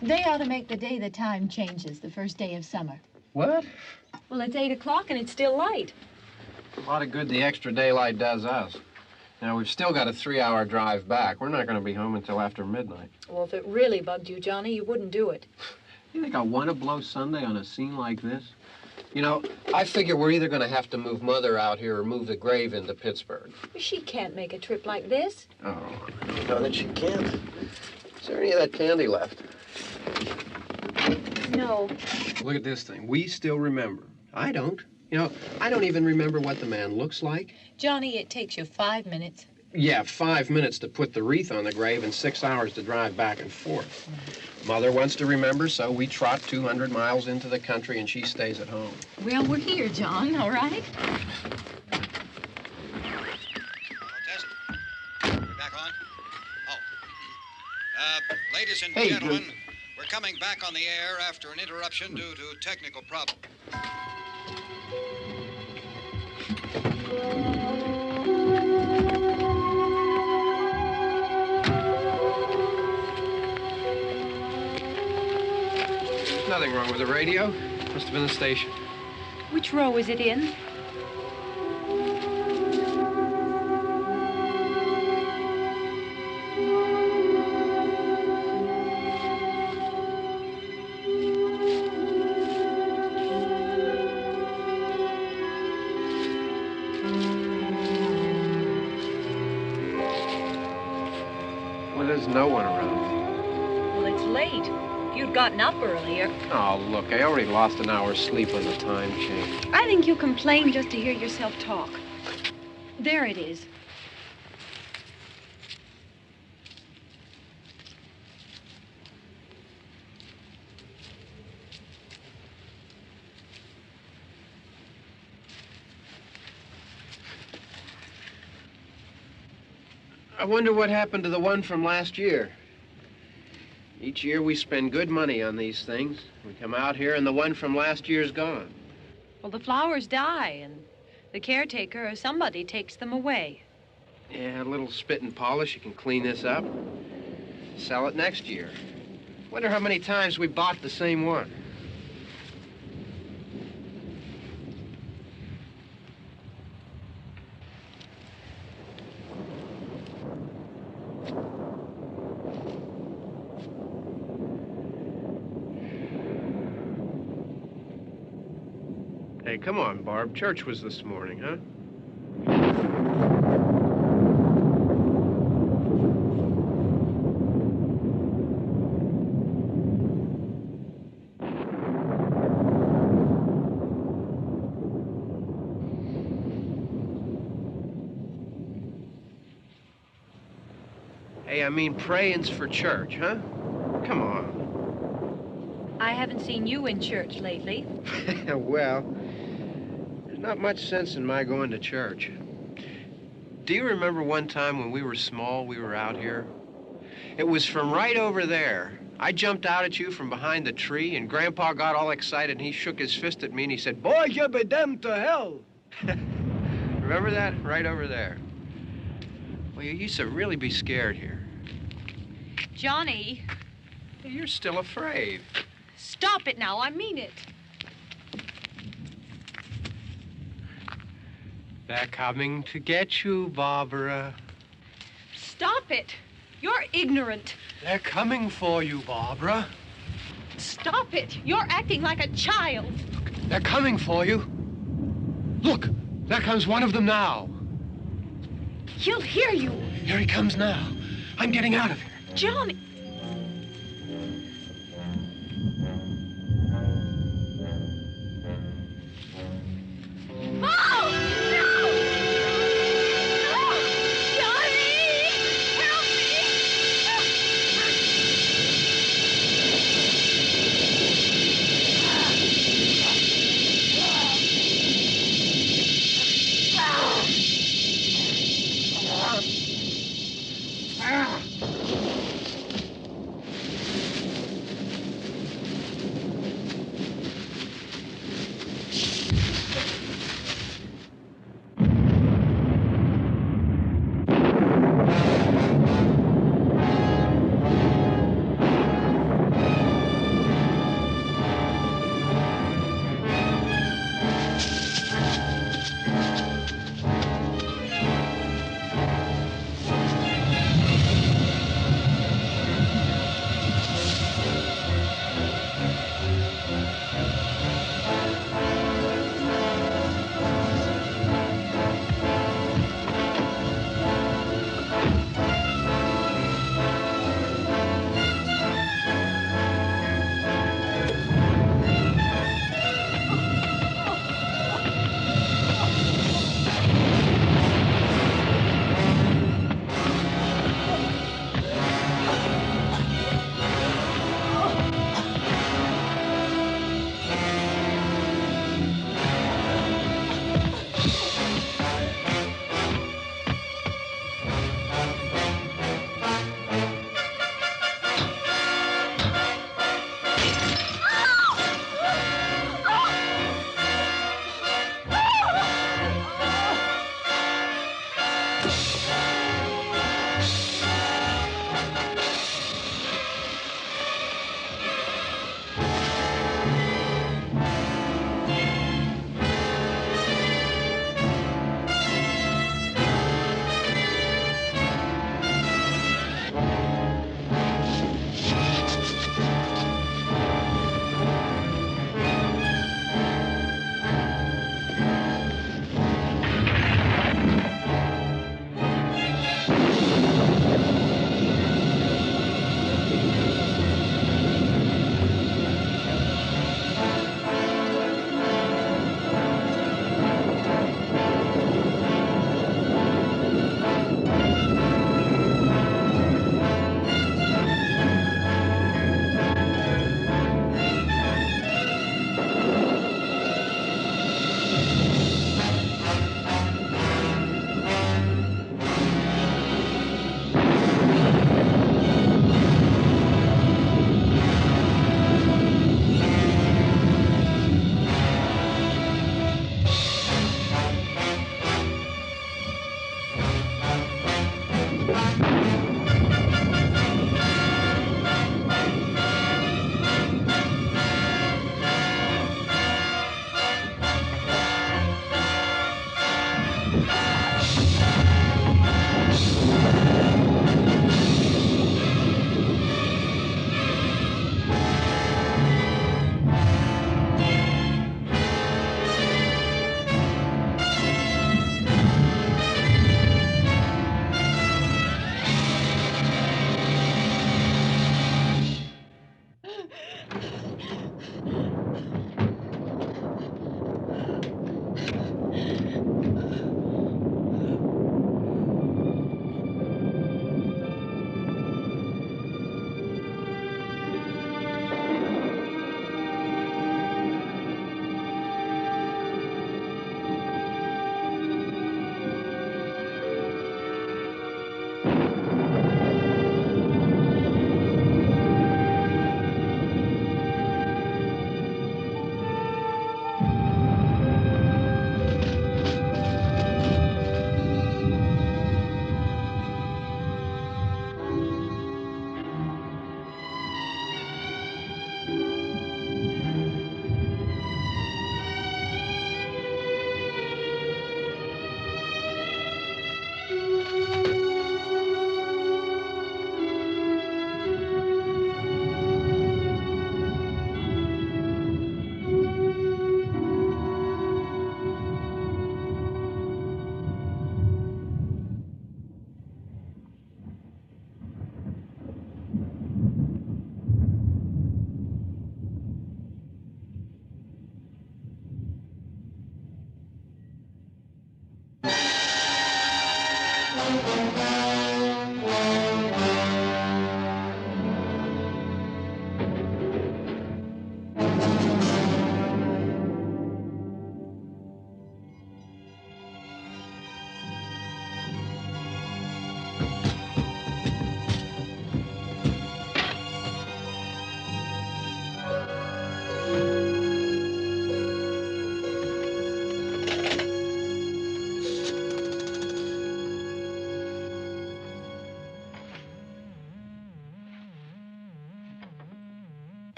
They ought to make the day the time changes, the first day of summer. What? Well, it's 8 o'clock and it's still light. A lot of good the extra daylight does us. Now, we've still got a 3-hour drive back. We're not going to be home until after midnight. Well, if it really bugged you, Johnny, you wouldn't do it. You think I want to blow Sunday on a scene like this? You know, I figure we're either going to have to move Mother out here or move the grave into Pittsburgh. She can't make a trip like this. Oh, I know that she can't. Is there any of that candy left? No. Look at this thing. We still remember. I don't. You know, I don't even remember what the man looks like. Johnny, it takes you 5 minutes. Yeah, 5 minutes to put the wreath on the grave and 6 hours to drive back and forth. Mother wants to remember, so we trot 200 miles into the country and she stays at home. Well, we're here, John, all right? Test. We're back on? Oh. Ladies and gentlemen, we're coming back on the air after an interruption due to technical problem. There's nothing wrong with the radio. Must have been the station. Which row is it in? Well, there's no one around. Well, it's late. If you'd gotten up earlier. Oh, look, I already lost an hour's sleep on the time change. I think you complain just to hear yourself talk. There it is. I wonder what happened to the one from last year. Each year we spend good money on these things. We come out here and the one from last year's gone. Well, the flowers die, and the caretaker or somebody takes them away. Yeah, a little spit and polish, you can clean this up. Sell it next year. Wonder how many times we bought the same one. Hey, come on, Barb. Church was this morning, huh? Hey, I mean praying's for church, huh? Come on. I haven't seen you in church lately. Well, there's not much sense in my going to church. Do you remember one time when we were small, we were out here? It was from right over there. I jumped out at you from behind the tree, and Grandpa got all excited, and he shook his fist at me, and he said, "Boy, you be damned to hell." Remember that? Right over there. Well, you used to really be scared here. Johnny. Hey, you're still afraid. Stop it now. I mean it. They're coming to get you, Barbara. Stop it. You're ignorant. They're coming for you, Barbara. Stop it. You're acting like a child. They're coming for you. Look, there comes one of them now. He'll hear you. Here he comes now. I'm getting out of here. Johnny. Oh! No! No! Johnny! Help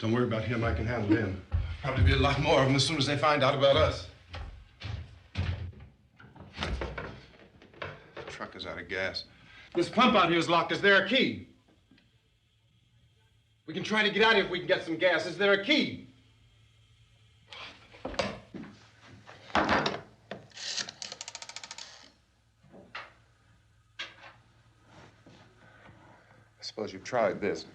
Don't worry about him. I can handle him. Probably be a lot more of them as soon as they find out about us. The truck is out of gas. This pump out here is locked. Is there a key? We can try to get out of here if we can get some gas. Is there a key? I suppose you've tried this.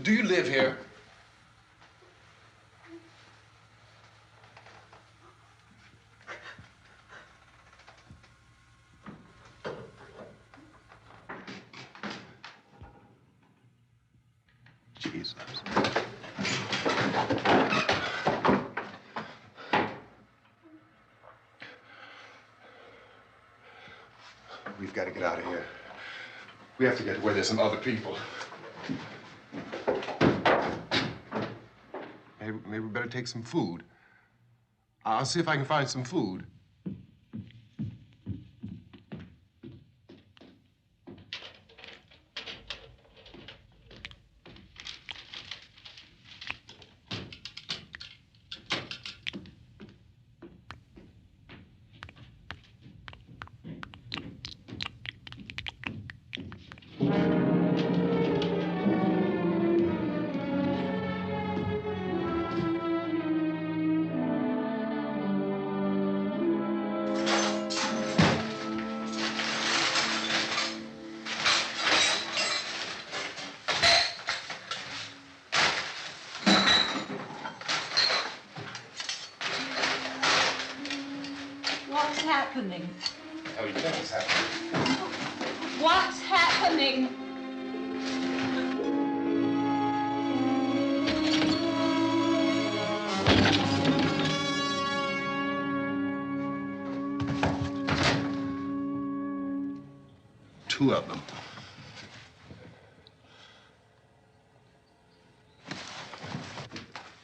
Do you live here? Jesus. We've got to get out of here. We have to get to where there's some other people. Maybe we better take some food. I'll see if I can find some food. What's happening? Oh, you think it's happening? What's happening? Two of them.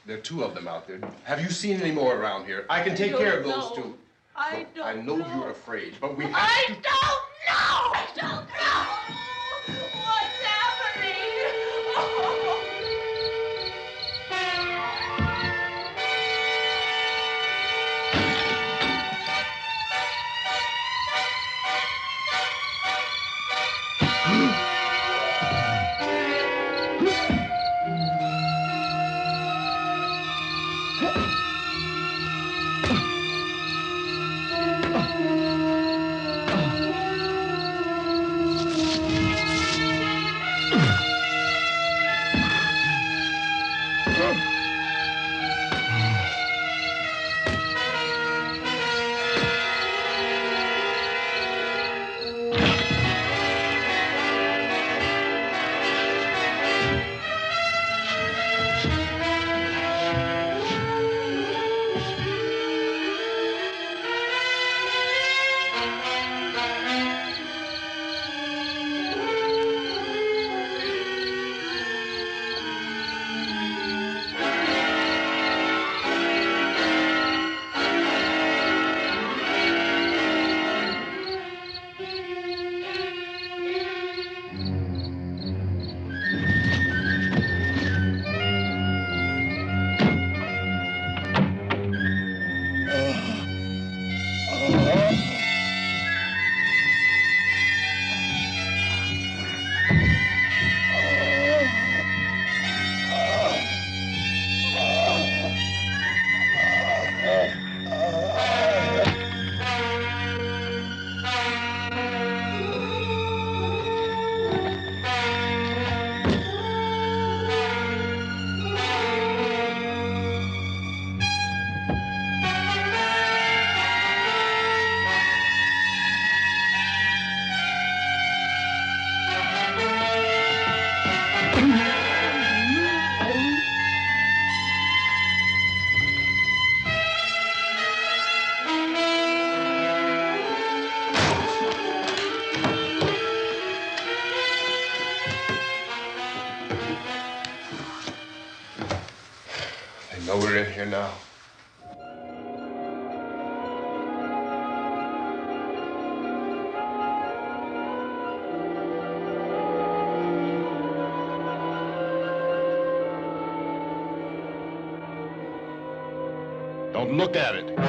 There are two of them out there. Have you seen any more around here? I can take care of those two. I I know you're afraid, but we have I to... don't know! I don't know! What's happening? They know we're in here now. Don't look at it.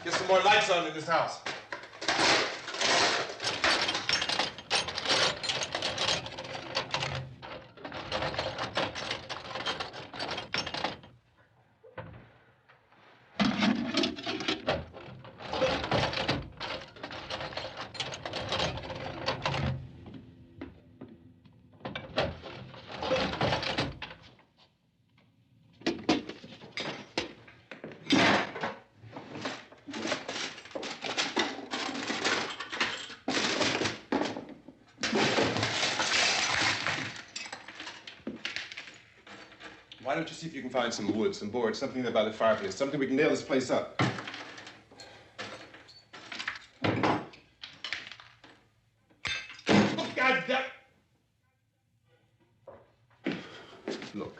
Get some more lights on in this house. Why don't you see if you can find some wood, some boards, something there by the fireplace, something we can nail this place up. Oh, God damn it! Look,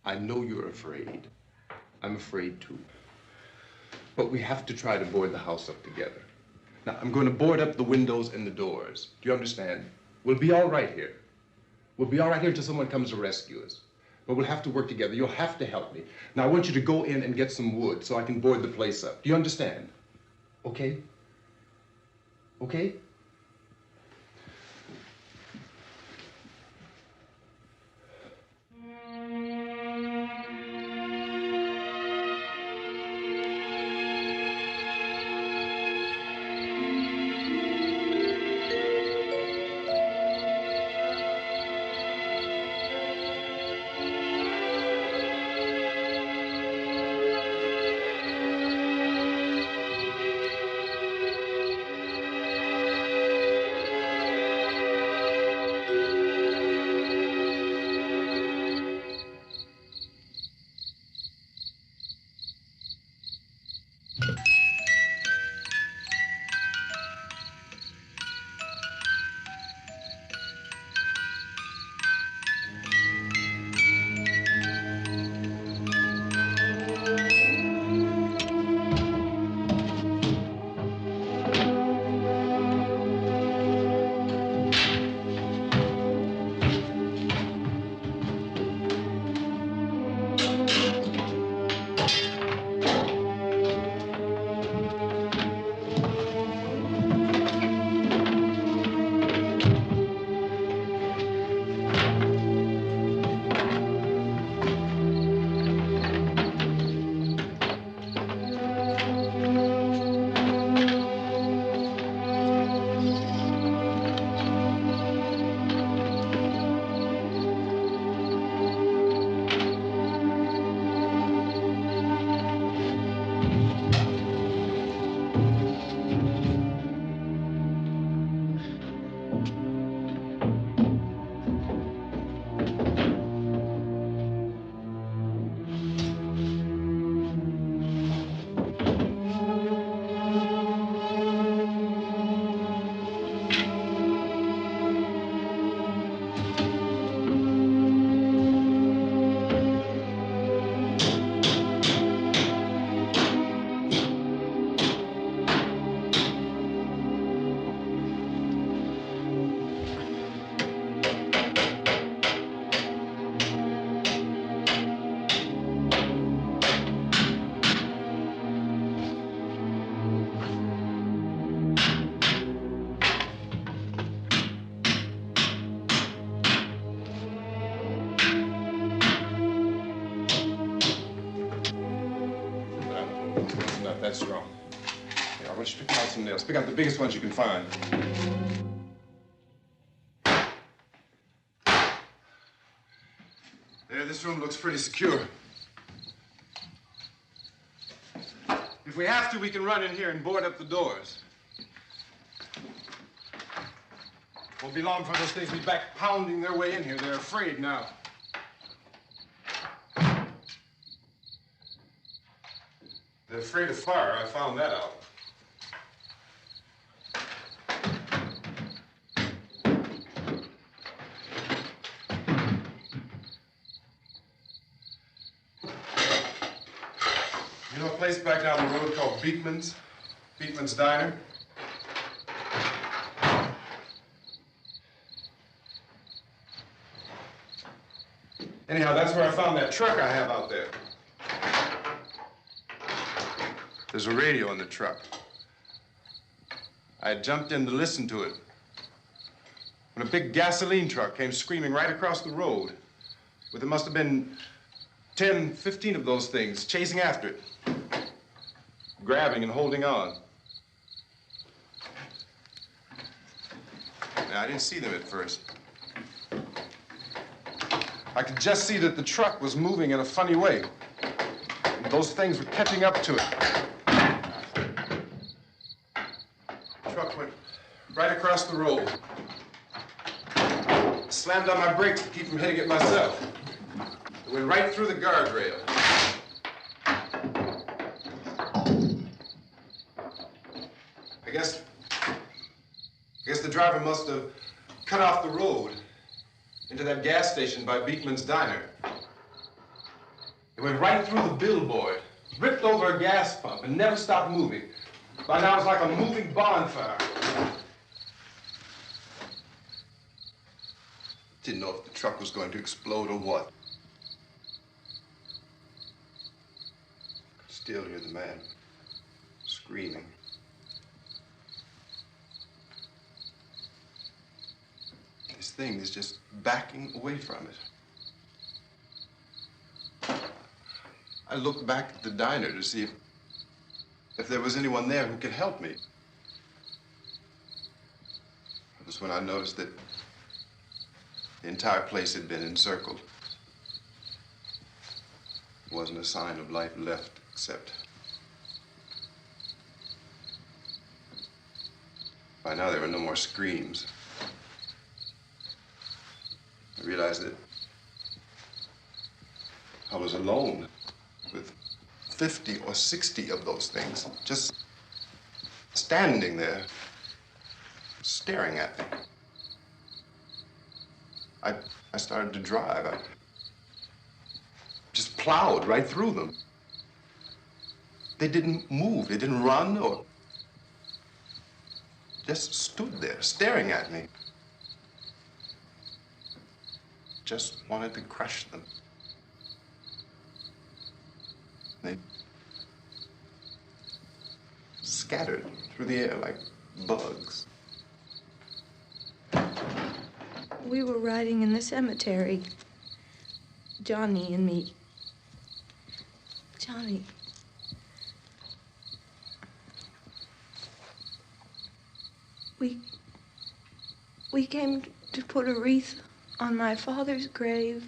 I know you're afraid. I'm afraid too. But we have to try to board the house up together. Now, I'm going to board up the windows and the doors. Do you understand? We'll be all right here. We'll be all right here until someone comes to rescue us. But we'll have to work together. You'll have to help me. Now, I want you to go in and get some wood so I can board the place up. Do you understand? Okay? Okay? wrong. Here, I want you to pick out some nails. Pick out the biggest ones you can find. There, this room looks pretty secure. If we have to, we can run in here and board up the doors. Won't be long before those things be back pounding their way in here. They're afraid now. They're afraid of fire. I found that out. You know a place back down the road called Beekman's? Beekman's Diner? Anyhow, that's where I found that truck I have out there. There's a radio in the truck. I had jumped in to listen to it when a big gasoline truck came screaming right across the road. There must have been 10, 15 of those things chasing after it, grabbing and holding on. Now, I didn't see them at first. I could just see that the truck was moving in a funny way. And those things were catching up to it. The truck went right across the road. Slammed on my brakes to keep from hitting it myself. It went right through the guardrail. I guess the driver must have cut off the road into that gas station by Beekman's Diner. It went right through the billboard, ripped over a gas pump, and never stopped moving. By now, it was like a moving bonfire. Didn't know if the truck was going to explode or what. Could still hear the man screaming. This thing is just backing away from it. I looked back at the diner to see if there was anyone there who could help me. It was when I noticed that the entire place had been encircled. There wasn't a sign of life left except by now there were no more screams. I realized that I was alone with 50 or 60 of those things just standing there, staring at me. I started to drive. I just plowed right through them. They didn't move. They didn't run or just stood there staring at me. Just wanted to crush them. They scattered through the air like bugs. We were riding in the cemetery, Johnny and me. Johnny. We came to put a wreath on my father's grave.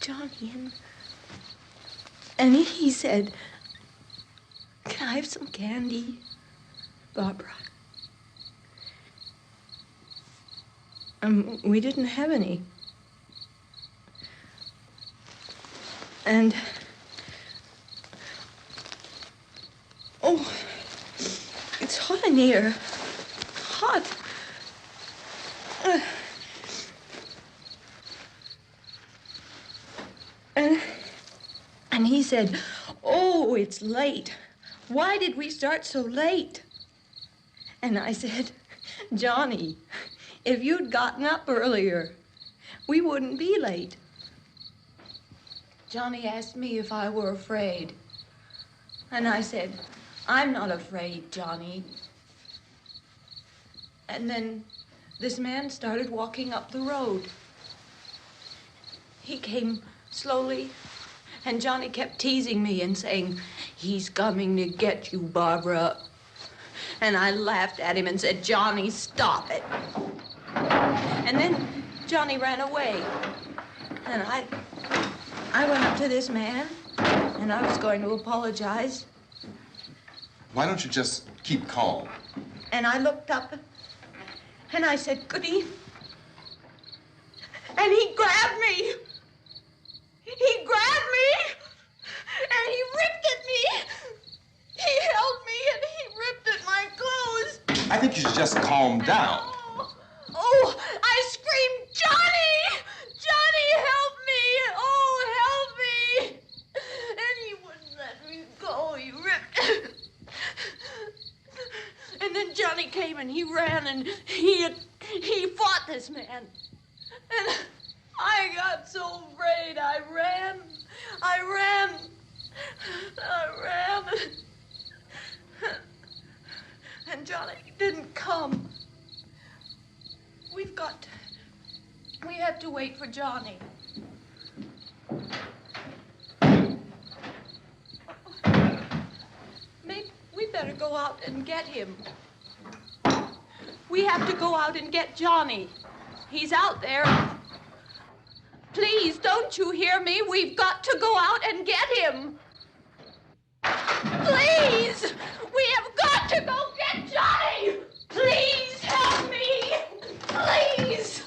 Johnny, and he said, "Can I have some candy, Barbara?" We didn't have any. And, oh, it's hot in here. Hot. And he said, "Oh, it's late. Why did we start so late?" And I said, "Johnny, if you'd gotten up earlier, we wouldn't be late." Johnny asked me if I were afraid. And I said, "I'm not afraid, Johnny." And then this man started walking up the road. He came slowly, and Johnny kept teasing me and saying, "He's coming to get you, Barbara." And I laughed at him and said, "Johnny, stop it." And then Johnny ran away. And I went up to this man, and I was going to apologize. Why don't you just keep calm? And I looked up, and I said, "Good evening." And he grabbed me. He grabbed me, and he ripped at me. He held me, and he ripped at my clothes. I think you should just calm down. Oh, I screamed, "Johnny! Johnny, help me! Oh, help me!" And he wouldn't let me go. He ripped. And then Johnny came and he ran and he fought this man. And I got so afraid. I ran. And Johnny didn't come. We have to wait for Johnny. Maybe we better go out and get him. We have to go out and get Johnny. He's out there. Please, don't you hear me? We've got to go out and get him. Please! We have got to go get Johnny! Please help me! Please!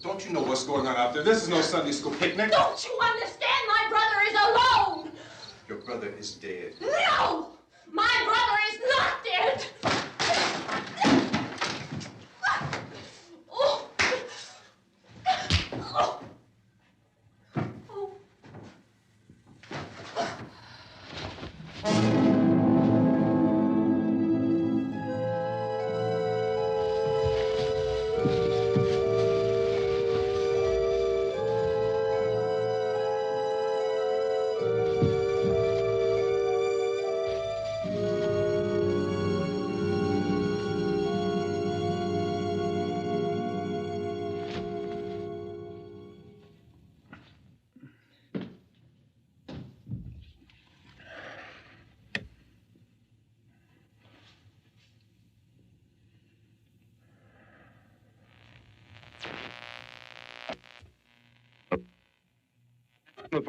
Don't you know what's going on out there? This is no Sunday school picnic. Don't you understand? My brother is alone! Your brother is dead. No! My brother is not dead! Oh. Oh. Oh.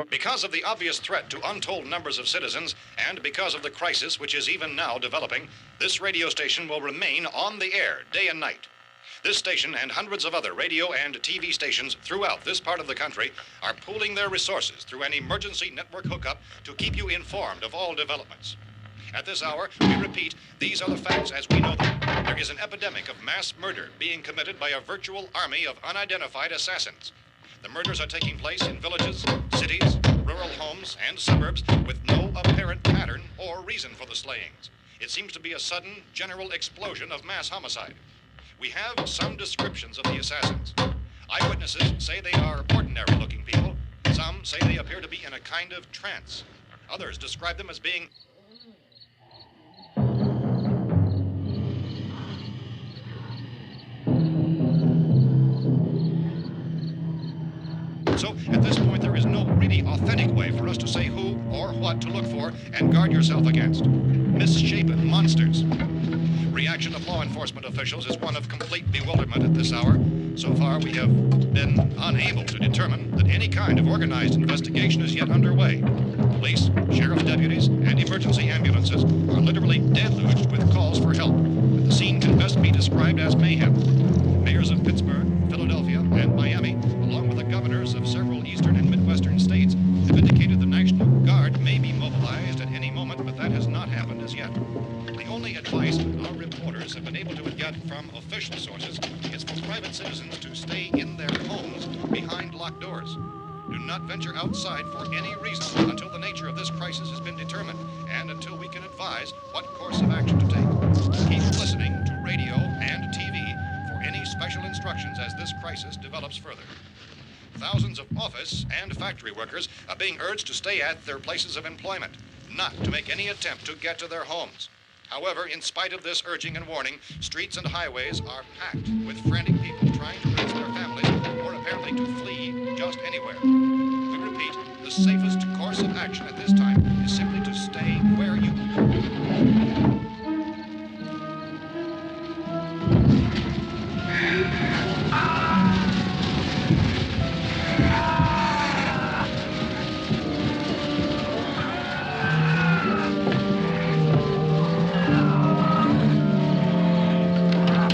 Because of the obvious threat to untold numbers of citizens, and because of the crisis which is even now developing, this radio station will remain on the air day and night. This station and hundreds of other radio and TV stations throughout this part of the country are pooling their resources through an emergency network hookup to keep you informed of all developments. At this hour, we repeat, these are the facts as we know them. There is an epidemic of mass murder being committed by a virtual army of unidentified assassins. The murders are taking place in villages, cities, rural homes, and suburbs with no apparent pattern or reason for the slayings. It seems to be a sudden, general explosion of mass homicide. We have some descriptions of the assassins. Eyewitnesses say they are ordinary-looking people. Some say they appear to be in a kind of trance. Others describe them as being So, at this point, there is no really authentic way for us to say who or what to look for and guard yourself against. Misshapen monsters. Reaction of law enforcement officials is one of complete bewilderment at this hour. So far, we have been unable to determine that any kind of organized investigation is yet underway. Police, sheriff's deputies, and emergency ambulances are literally deluged with calls for help. But the scene can best be described as mayhem. Mayors of Pittsburgh, Philadelphia, and Miami, along with the governors of several eastern and midwestern states, have indicated the National Guard may be mobilized at any moment, but that has not happened as yet. The only advice our reporters have been able to get from official sources is for private citizens to stay in their homes behind locked doors. Do not venture outside for any reason until the nature of this crisis has been determined and until we can advise what course of action to take. Keep listening to radio and TV for any special instructions as this crisis develops further. Thousands of office and factory workers are being urged to stay at their places of employment, not to make any attempt to get to their homes. However, in spite of this urging and warning, streets and highways are packed with frantic people trying to raise their families or apparently to flee just anywhere. We repeat, the safest course of action at this time is simply to stay where you are.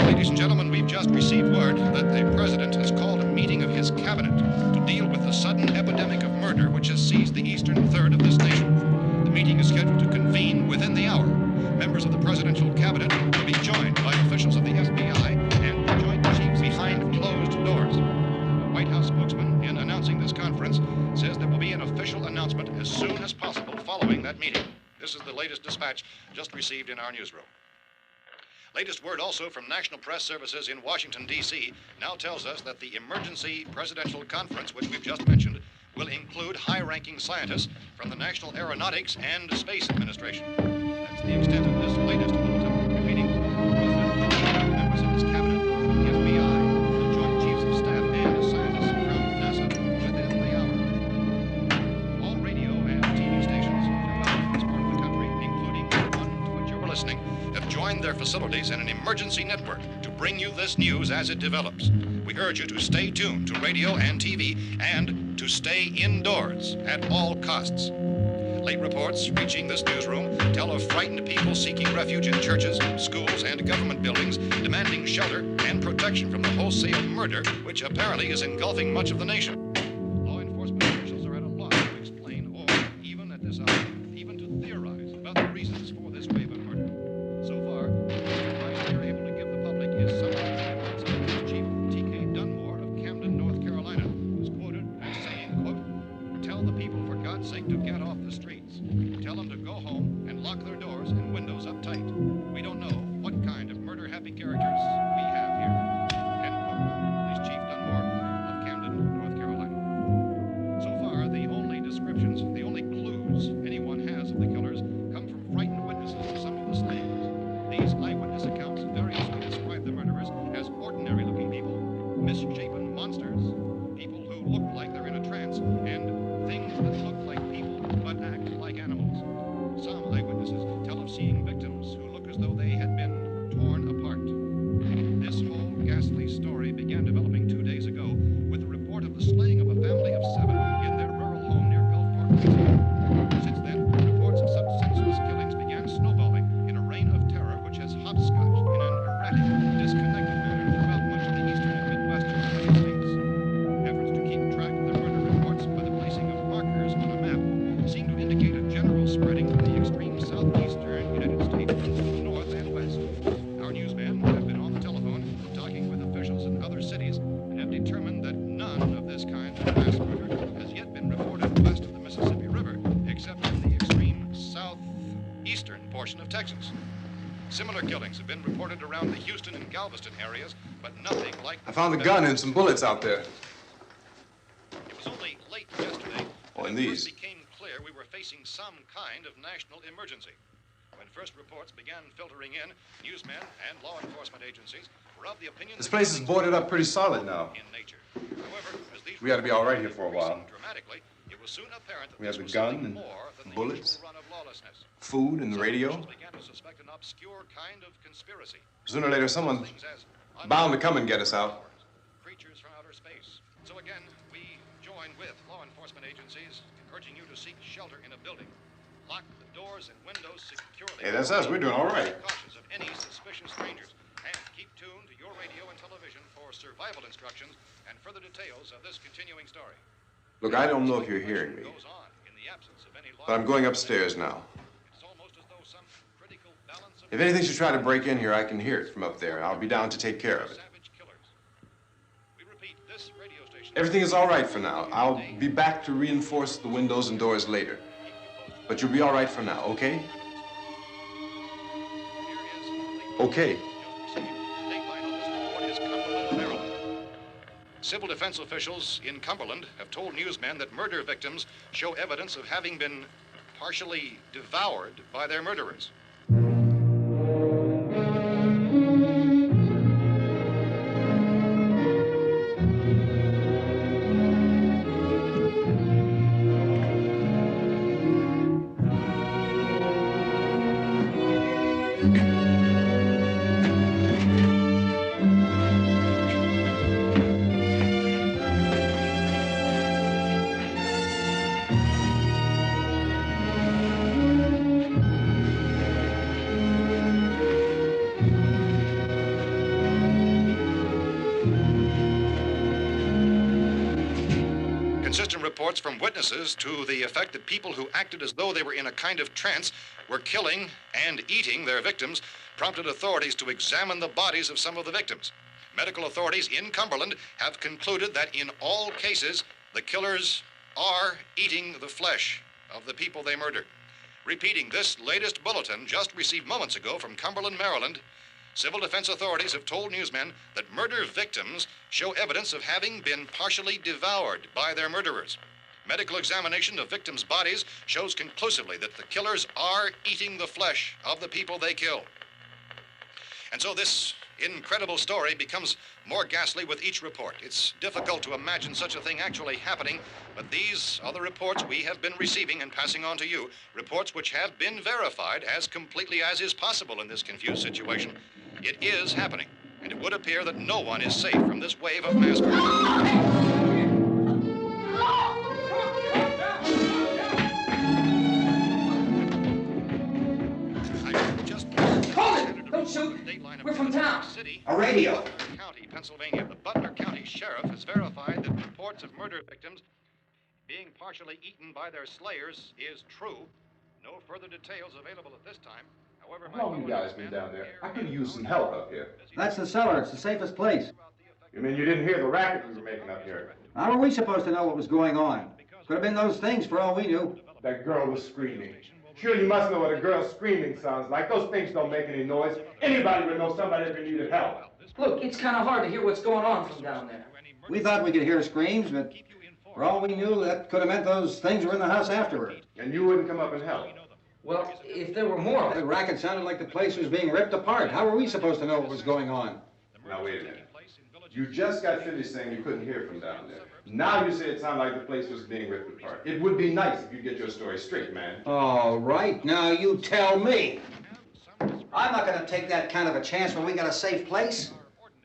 Ladies and gentlemen, we've just received word that the President has called a meeting of his cabinet to deal with the sudden epidemic of murder which has seized the eastern third of this nation. The meeting is scheduled to convene within the hour. Members of the presidential cabinet will be joined by officials of the FBI and joint chiefs behind closed doors. The White House spokesman, in announcing this conference, says there will be an official announcement as soon as possible following that meeting. This is the latest dispatch just received in our newsroom. Latest word also from National Press Services in Washington, D.C. now tells us that the emergency presidential conference, which we've just mentioned, will include high-ranking scientists from the National Aeronautics and Space Administration. That's the extent of this latest bulletin. Repeating, members of his cabinet, the FBI, the Joint Chiefs of Staff, and scientists from NASA within the hour. All radio and TV stations throughout this part of the country, including the one to which you're listening, have joined their facilities in an emergency network to bring you this news as it develops. We urge you to stay tuned to radio and TV and to stay indoors at all costs. Late reports reaching this newsroom tell of frightened people seeking refuge in churches, schools, and government buildings, demanding shelter and protection from the wholesale murder which apparently is engulfing much of the nation. Law enforcement officials are at a loss to explain or, even at this hour, even to theorize about the reasons for this wave of murder. So far, the advice we are able to give the public is summary reports of Police Chief T.K. Dunmore of Camden, North Carolina, who's quoted as saying, quote, "Tell the people for God's sake to get off the streets. Tell them to go home and lock their doors and windows up tight. We don't know what kind of murder-happy characters we have here." End quote. Police Chief Dunmore of Camden, North Carolina. So far, the only descriptions, the only clues anyone has of the killers come from frightened witnesses of some of the slayings. These eyewitness accounts variously describe the murderers as ordinary-looking people, misshapen monsters, people who look like they're in a trance, and things that look like people but act like animals. Some eyewitnesses tell of seeing victims who look as though they had been torn apart. This whole ghastly story began developing 2 days ago with the report of the slaying of a family of 7 in their rural home near Gulfport, Louisiana. Since then, reports of such senseless killings began snowballing in a reign of terror which has hopscotched in an erratic, disconnected manner throughout much of the eastern and midwestern United States. Efforts to keep track of the murder reports by the placing of markers on a map seem to indicate a general spreading from the extreme southeastern United States to the north and west. Our newsmen have been on the telephone talking with officials in other cities and have determined that none of this kind of mass murder has yet been reported west of the Mississippi River, except in the extreme southeastern portion of Texas. Similar killings have been reported around the Houston and Galveston areas, but nothing like... I found a gun and some bullets out there. It was only late yesterday Oh, and that it these. first became clear we were facing some kind of national emergency. When first reports began filtering in, newsmen and law enforcement agencies were of the opinion This that place is killings boarded were up pretty solid now. in nature. However, as these We ought to be all right here reports for a while. increasing dramatically, it was soon apparent that We have this the was gun something and more than the bullets, usual run of lawlessness. food and the Some radio. officials began to suspect an obscure kind of conspiracy. Sooner or later, someone's Things as bound to come and get us out. creatures from outer space. So again, we join with law enforcement agencies, urging you to seek shelter in a building. Lock the doors and windows securely. Hey, that's us. We're doing all right. Be cautious of any suspicious strangers. And keep tuned to your radio and television for survival instructions and further details of this continuing story. Look, I don't know if you're hearing me, Goes on in the absence of any law. but I'm going upstairs now. It's almost as though some critical balance of If anything should try to break in here, I can hear it from up there, and I'll be down to take care of it. savage killers. We repeat, this radio station. Everything is all right for now. I'll be back to reinforce the windows and doors later. But you'll be all right for now, okay? Okay. Civil defense officials in Cumberland have told newsmen that murder victims show evidence of having been partially devoured by their murderers. Inconsistent reports from witnesses to the effect that people who acted as though they were in a kind of trance were killing and eating their victims prompted authorities to examine the bodies of some of the victims. Medical authorities in Cumberland have concluded that in all cases, the killers are eating the flesh of the people they murdered. Repeating this latest bulletin just received moments ago from Cumberland, Maryland, civil defense authorities have told newsmen that murder victims show evidence of having been partially devoured by their murderers. Medical examination of victims' bodies shows conclusively that the killers are eating the flesh of the people they kill. And so this incredible story becomes more ghastly with each report. It's difficult to imagine such a thing actually happening, but these are the reports we have been receiving and passing on to you, reports which have been verified as completely as is possible in this confused situation. It is happening, and it would appear that no one is safe from this wave of mass murder. Don't shoot. We're from town. A radio. County, Pennsylvania. The Butler County Sheriff has verified that reports of murder victims being partially eaten by their slayers is true. No further details available at this time. However, How long you guys been down there? I could use some help up here. That's the cellar. It's the safest place. You mean you didn't hear the racket we were making up here? How are we supposed to know what was going on? Could have been those things for all we knew. That girl was screaming. Sure, you must know what a girl screaming sounds like. Those things don't make any noise. Anybody would know somebody ever needed help. Look, it's kind of hard to hear what's going on from down there. We thought we could hear screams, but for all we knew, that could have meant those things were in the house afterward. And you wouldn't come up and help? Well, if there were more... The racket sounded like the place was being ripped apart. How were we supposed to know what was going on? Now, wait a minute. You just got finished saying you couldn't hear from down there. Now you say it sounded like the place was being ripped apart. It would be nice if you get your story straight, man. All right, now you tell me. I'm not going to take that kind of a chance when we got a safe place.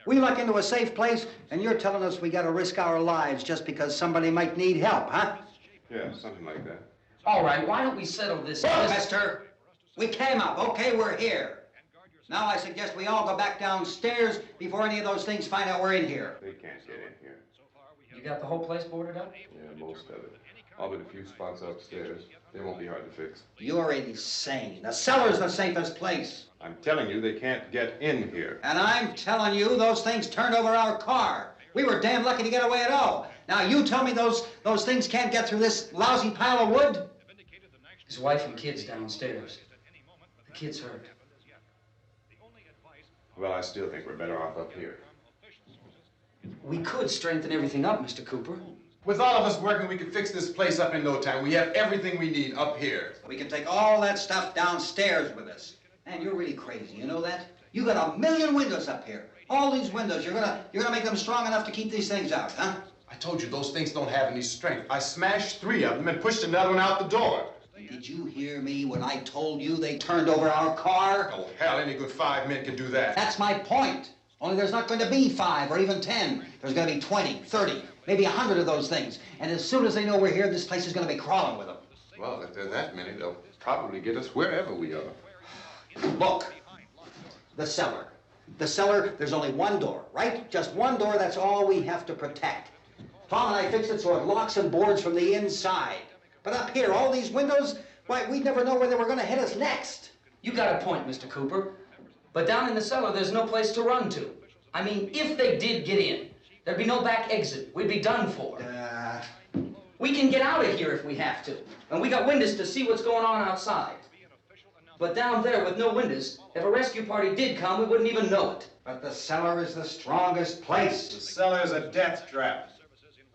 We luck into a safe place, and you're telling us we got to risk our lives just because somebody might need help, huh? Yeah, something like that. All right, why don't we settle this? Mister, we came up. Okay, we're here. Now I suggest we all go back downstairs before any of those things find out we're in here. They can't get in here. You got the whole place boarded up? Yeah, most of it. All but a few spots upstairs. They won't be hard to fix. You're insane. The cellar's the safest place. I'm telling you, they can't get in here. And I'm telling you, those things turned over our car. We were damn lucky to get away at all. Now you tell me those things can't get through this lousy pile of wood? His wife and kids downstairs. The kid's hurt. Well, I still think we're better off up here. We could strengthen everything up, Mr. Cooper. With all of us working, we could fix this place up in no time. We have everything we need up here. We can take all that stuff downstairs with us. Man, you're really crazy, you know that? You got 1,000,000 windows up here. All these windows, you're gonna make them strong enough to keep these things out, huh? I told you those things don't have any strength. I smashed 3 of them and pushed another one out the door. Did you hear me when I told you they turned over our car? Oh, hell, any good 5 men can do that. That's my point. Only there's not going to be 5 or even 10. There's going to be 20, 30, maybe 100 of those things. And as soon as they know we're here, this place is going to be crawling with them. Well, if there are that many, they'll probably get us wherever we are. Look, the cellar. The cellar, there's only one door, right? Just one door, that's all we have to protect. Tom and I fixed it so it locks and boards from the inside. But up here, all these windows, why, we'd never know where they were going to hit us next. You got a point, Mr. Cooper. But down in the cellar, there's no place to run to. I mean, if they did get in, there'd be no back exit. We'd be done for. We can get out of here if we have to. And we got windows to see what's going on outside. But down there with no windows, if a rescue party did come, we wouldn't even know it. But the cellar is the strongest place. The cellar is a death trap.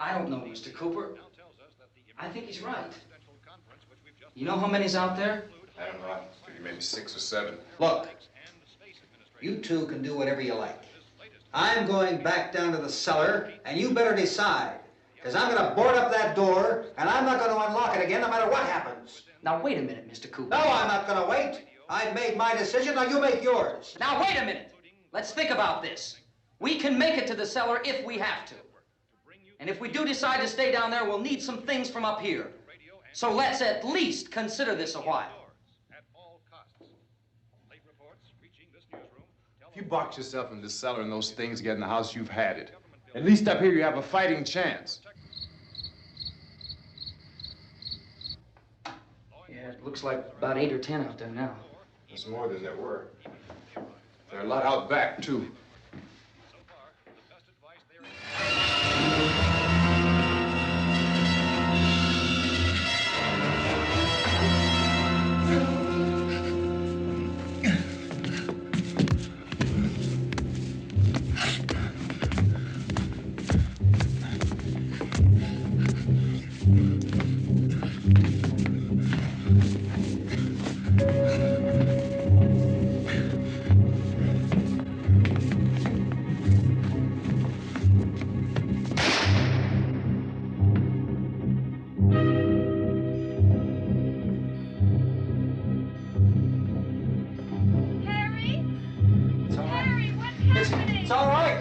I don't know, Mr. Cooper. I think he's right. You know how many's out there? I don't know. I figure maybe 6 or 7. Look, you two can do whatever you like. I'm going back down to the cellar, and you better decide. Because I'm going to board up that door, and I'm not going to unlock it again no matter what happens. Now, wait a minute, Mr. Cooper. No, I'm not going to wait. I've made my decision, now you make yours. Now, wait a minute. Let's think about this. We can make it to the cellar if we have to. And if we do decide to stay down there, we'll need some things from up here. So let's at least consider this a while. If you box yourself in this cellar and those things get in the house, you've had it. At least up here, you have a fighting chance. Yeah, it looks like about 8 or 10 out there now. There's more than there were. There are a lot out back, too. It's all right.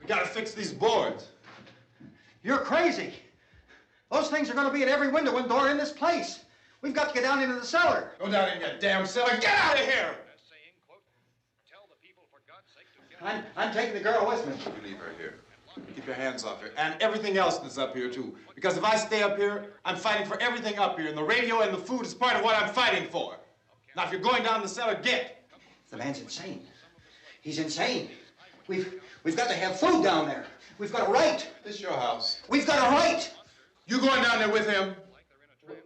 We gotta fix these boards. You're crazy. Those things are going to be at every window and door in this place. We've got to get down into the cellar. Go down in your damn cellar. Get out of here! I'm taking the girl with me. You leave her here. Keep your hands off her. And everything else that's up here, too. Because if I stay up here, I'm fighting for everything up here. And the radio and the food is part of what I'm fighting for. Now, if you're going down the cellar, get. The man's insane. He's insane. We've got to have food down there. We've got a right. This is your house. We've got a right. You going down there with him?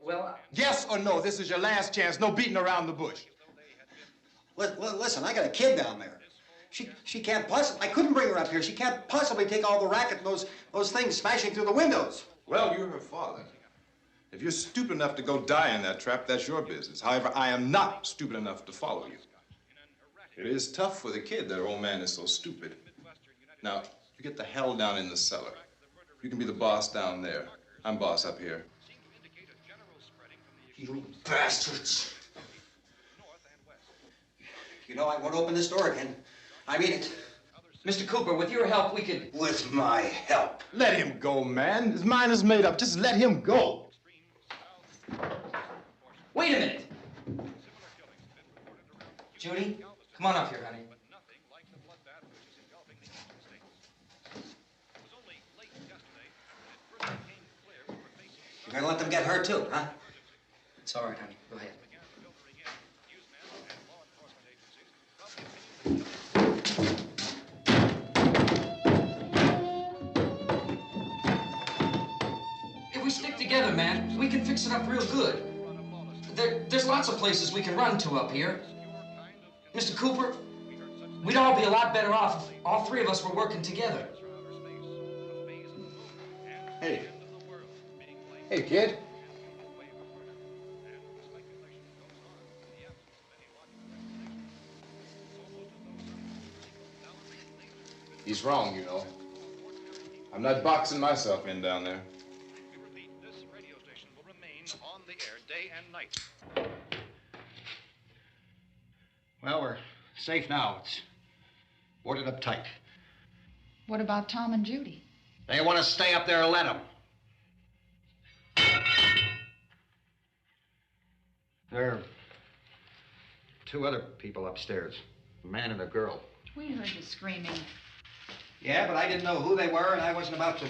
Well, Yes or no? This is your last chance. No beating around the bush. Listen, I got a kid down there. She can't possibly, I couldn't bring her up here. She can't possibly take all the racket and those things smashing through the windows. Well, you're her father. If you're stupid enough to go die in that trap, that's your business. However, I am not stupid enough to follow you. It is tough for the kid that her old man is so stupid. Now, you get the hell down in the cellar. You can be the boss down there. I'm boss up here. You bastards. You know, I won't open this door again. I mean it. Mr. Cooper, with your help, we could... With my help. Let him go, man. His mind is made up. Just let him go. Wait a minute. Judy, come on up here, honey. You're gonna let them get hurt too, huh? It's all right, honey. Go ahead. If we stick together, man, we can fix it up real good. There's lots of places we can run to up here. Mr. Cooper, we'd all be a lot better off if all three of us were working together. Hey. Hey, kid. He's wrong, you know. I'm not boxing myself in down there. We repeat, this radio station will remain on the air day and night. Well, we're safe now. It's boarded up tight. What about Tom and Judy? They want to stay up there, let them. There are two other people upstairs, a man and a girl. We heard the screaming. Yeah, but I didn't know who they were, and I wasn't about to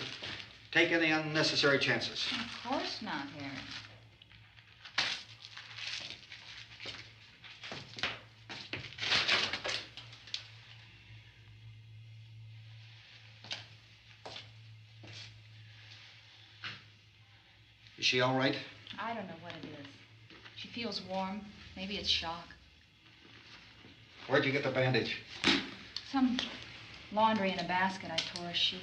take any unnecessary chances. Of course not, Harry. Is she all right? I don't know what it is. She feels warm. Maybe it's shock. Where'd you get the bandage? Some laundry in a basket. I tore a sheet.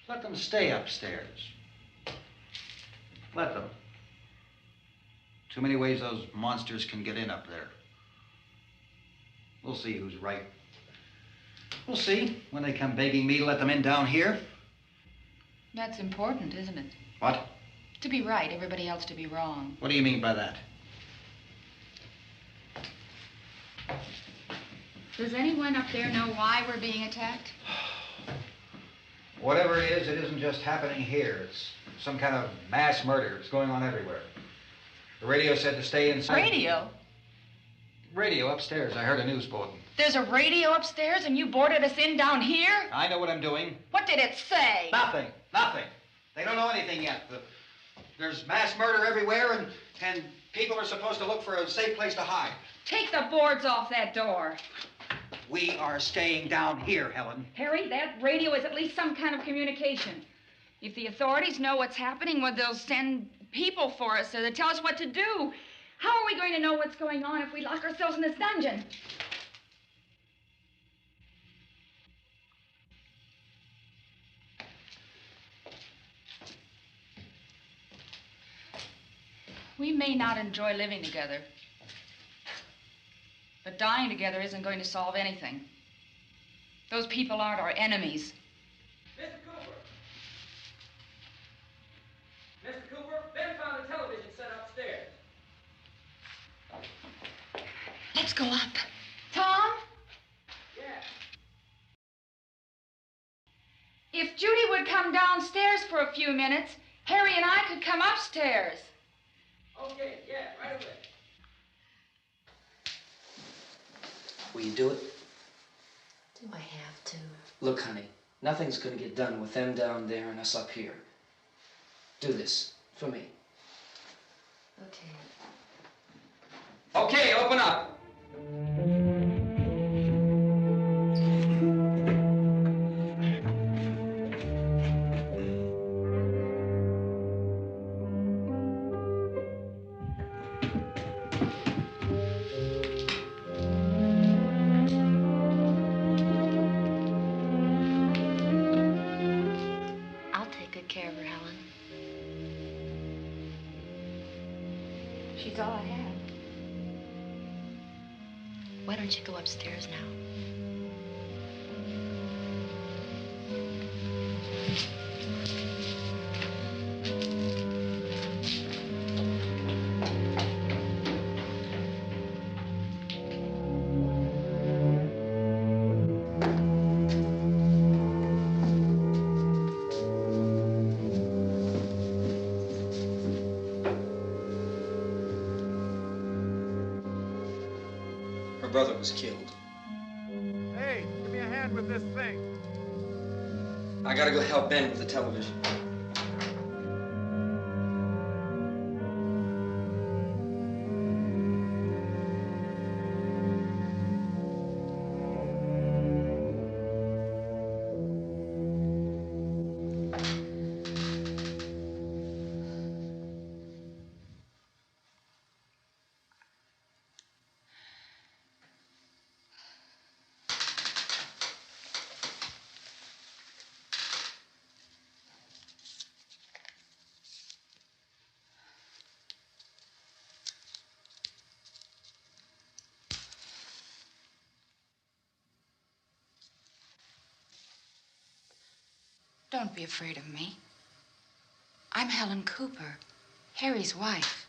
Let them stay upstairs. Let them. Too many ways those monsters can get in up there. We'll see who's right. We'll see when they come begging me to let them in down here. That's important, isn't it? What? To be right, everybody else to be wrong. What do you mean by that? Does anyone up there know why we're being attacked? Whatever it isn't just happening here. It's some kind of mass murder. It's going on everywhere. The radio said to stay inside. Radio? Radio upstairs. I heard a news bulletin. There's a radio upstairs and you boarded us in down here? I know what I'm doing. What did it say? Nothing. Nothing. They don't know anything yet. There's mass murder everywhere, and people are supposed to look for a safe place to hide. Take the boards off that door. We are staying down here, Helen. Harry, that radio is at least some kind of communication. If the authorities know what's happening, well, they'll send people for us to tell us what to do. How are we going to know what's going on if we lock ourselves in this dungeon? We may not enjoy living together, but dying together isn't going to solve anything. Those people aren't our enemies. Mr. Cooper! Mr. Cooper, Ben found a television set upstairs. Let's go up. Tom? Yeah. If Judy would come downstairs for a few minutes, Harry and I could come upstairs. Okay, yeah, right away. Will you do it? Do I have to? Look, honey, nothing's gonna get done with them down there and us up here. Do this for me. Okay. Okay, open up. I'll take good care of her, Helen. She's all I have. Why don't you go upstairs now? Her brother was killed. Hey, give me a hand with this thing. I gotta go help Ben with the television. Don't be afraid of me. I'm Helen Cooper, Harry's wife.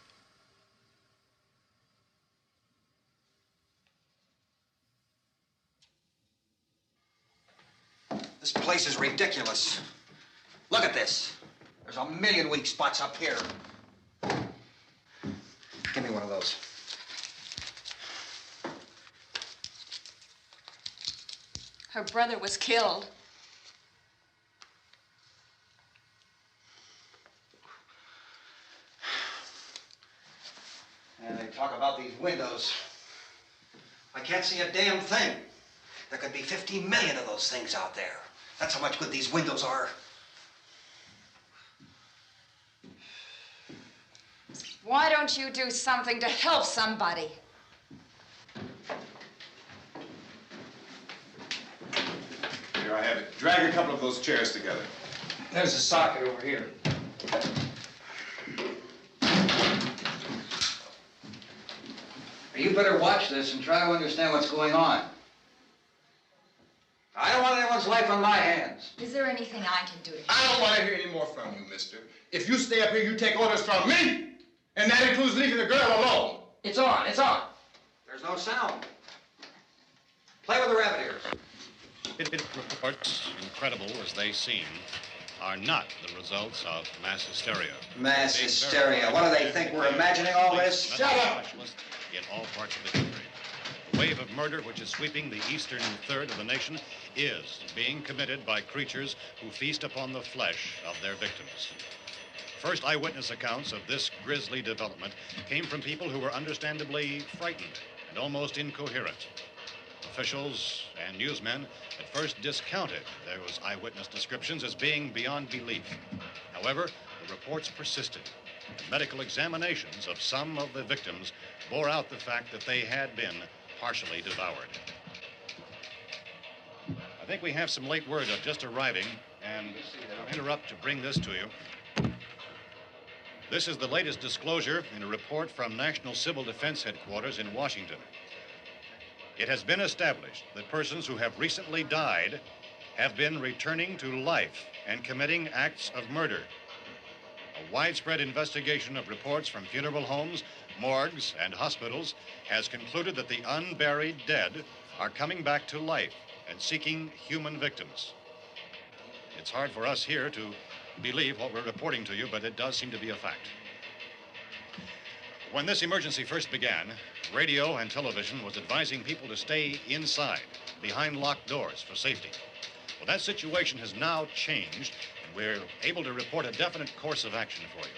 This place is ridiculous. Look at this. There's a million weak spots up here. Give me one of those. Her brother was killed. And they talk about these windows. I can't see a damn thing. There could be 15 million of those things out there. That's how much good these windows are. Why don't you do something to help somebody? Here, I have it. Drag a couple of those chairs together. There's a socket over here. You better watch this and try to understand what's going on. I don't want anyone's life on my hands. Is there anything I can do to help? I don't want to hear any more from you, mister. If you stay up here, you take orders from me. And that includes leaving the girl alone. It's on, it's on. There's no sound. Play with the rabbit ears. Reports, incredible as they seem, are not the results of mass hysteria. Mass hysteria. What do they think? We're imagining all this? Shut up! In all parts of the country. The wave of murder which is sweeping the eastern third of the nation is being committed by creatures who feast upon the flesh of their victims. First eyewitness accounts of this grisly development came from people who were understandably frightened and almost incoherent. Officials and newsmen at first discounted those eyewitness descriptions as being beyond belief. However, the reports persisted. And medical examinations of some of the victims bore out the fact that they had been partially devoured. I think we have some late word just arriving, and I'll interrupt to bring this to you. This is the latest disclosure in a report from National Civil Defense Headquarters in Washington. It has been established that persons who have recently died have been returning to life and committing acts of murder. A widespread investigation of reports from funeral homes, morgues, and hospitals has concluded that the unburied dead are coming back to life and seeking human victims. It's hard for us here to believe what we're reporting to you, but it does seem to be a fact. When this emergency first began, radio and television was advising people to stay inside, behind locked doors for safety. Well, that situation has now changed, and we're able to report a definite course of action for you.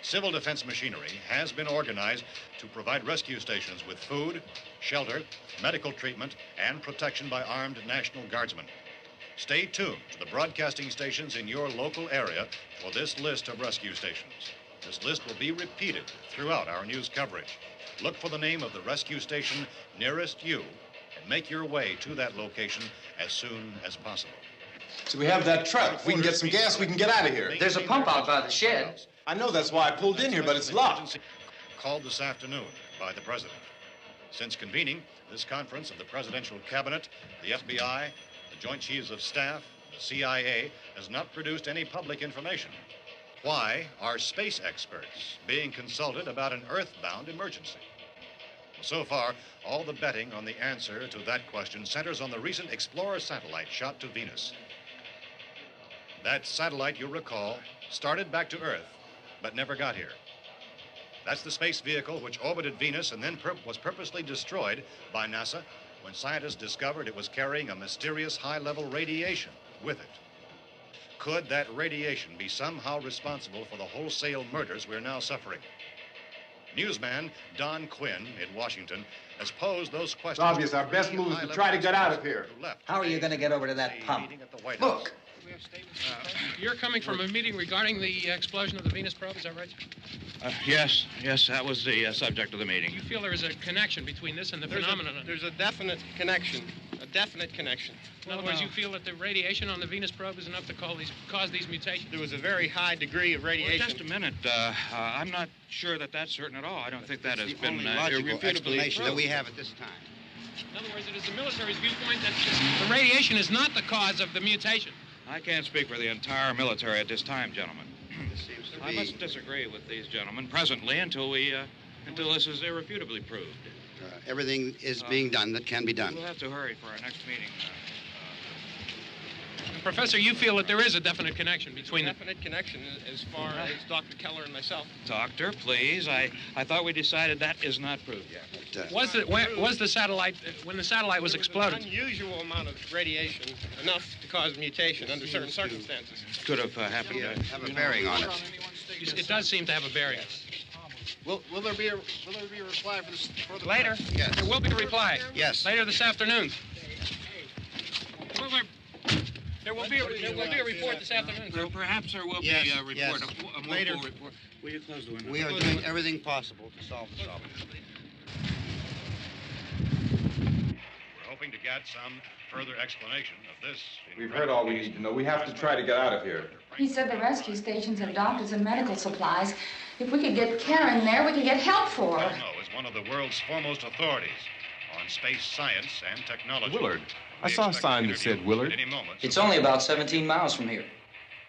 Civil defense machinery has been organized to provide rescue stations with food, shelter, medical treatment, and protection by armed National Guardsmen. Stay tuned to the broadcasting stations in your local area for this list of rescue stations. This list will be repeated throughout our news coverage. Look for the name of the rescue station nearest you and make your way to that location as soon as possible. So we have that truck. If we can get some gas, we can get out of here. There's a pump out by the shed. I know, that's why I pulled in here, but it's locked. Called this afternoon by the president. Since convening this conference of the presidential cabinet, the FBI, the Joint Chiefs of Staff, the CIA has not produced any public information. Why are space experts being consulted about an earthbound emergency? So far, all the betting on the answer to that question centers on the recent Explorer satellite shot to Venus. That satellite, you'll recall, started back to Earth, but never got here. That's the space vehicle which orbited Venus and then was purposely destroyed by NASA when scientists discovered it was carrying a mysterious high-level radiation with it. Could that radiation be somehow responsible for the wholesale murders we're now suffering? Newsman Don Quinn in Washington has posed those questions. It's obvious our best move is to try to get out of here. How are you going to get over to that pump? Look. You're coming from a meeting regarding the explosion of the Venus probe, is that right? Yes, that was the subject of the meeting. You feel there is a connection between this and the phenomenon? There's a definite connection. In other words, you feel that the radiation on the Venus probe is enough to cause these mutations? There was a very high degree of radiation. Well, just a minute. I'm not sure that that's certain at all. I don't think that has been logical explanation that we have at this time. In other words, it is the military's viewpoint that the radiation is not the cause of the mutation. I can't speak for the entire military at this time, gentlemen. This seems to be... I must disagree with these gentlemen presently until this is irrefutably proved. Everything is being done that can be done. We'll have to hurry for our next meeting. Professor, you feel that there is a definite connection between them? Definite connection as far as Dr. Keller and myself. Doctor, please. I thought we decided that is not proved yet. But, was the satellite, when the satellite was exploded? An unusual amount of radiation, enough to cause mutation under certain circumstances. Could have happened to have a bearing on it. It does seem to have a bearing. Will there be a reply for the later? Yes. There will be a reply. Yes. Later this afternoon. There will be a report this afternoon, sir. Perhaps there will be a report, yes. a more Later. full report. Will you close the window? We are doing everything possible to solve the problem. We're hoping to get some further explanation of this. We've heard all we need to know. We have to try to get out of here. He said the rescue stations have doctors and medical supplies. If we could get Karen there, we could get help for her. Russo is one of the world's foremost authorities on space science and technology. Willard. I saw a sign that said Willard. It's only about 17 miles from here.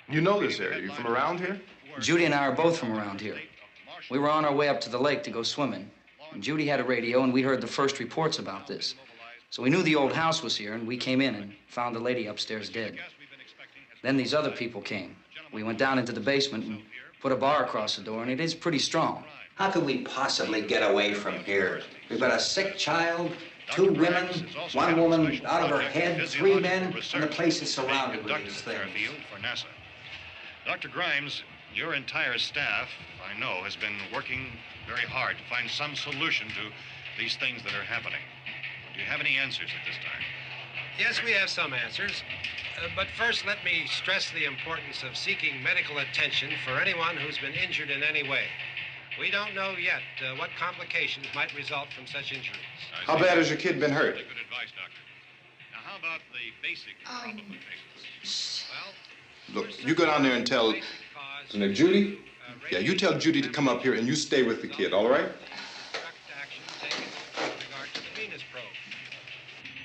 You know this area. You from around here? Judy and I are both from around here. We were on our way up to the lake to go swimming. And Judy had a radio, and we heard the first reports about this. So we knew the old house was here, and we came in and found the lady upstairs dead. Then these other people came. We went down into the basement and put a bar across the door, and it is pretty strong. How could we possibly get away from here? We've got a sick child, 2 women, 1 woman out of her head, 3 men, and the place is surrounded with these things. For NASA. Dr. Grimes, your entire staff, I know, has been working very hard to find some solution to these things that are happening. Do you have any answers at this time? Yes, we have some answers. But first, let me stress the importance of seeking medical attention for anyone who's been injured in any way. We don't know yet what complications might result from such injuries. How bad has your kid been hurt? Good advice, Doctor. Now, how about the basic problem of patients? Well, Look, you go down there and tell... Now, Judy? Yeah, you tell Judy to come up here and you stay with the kid, all right?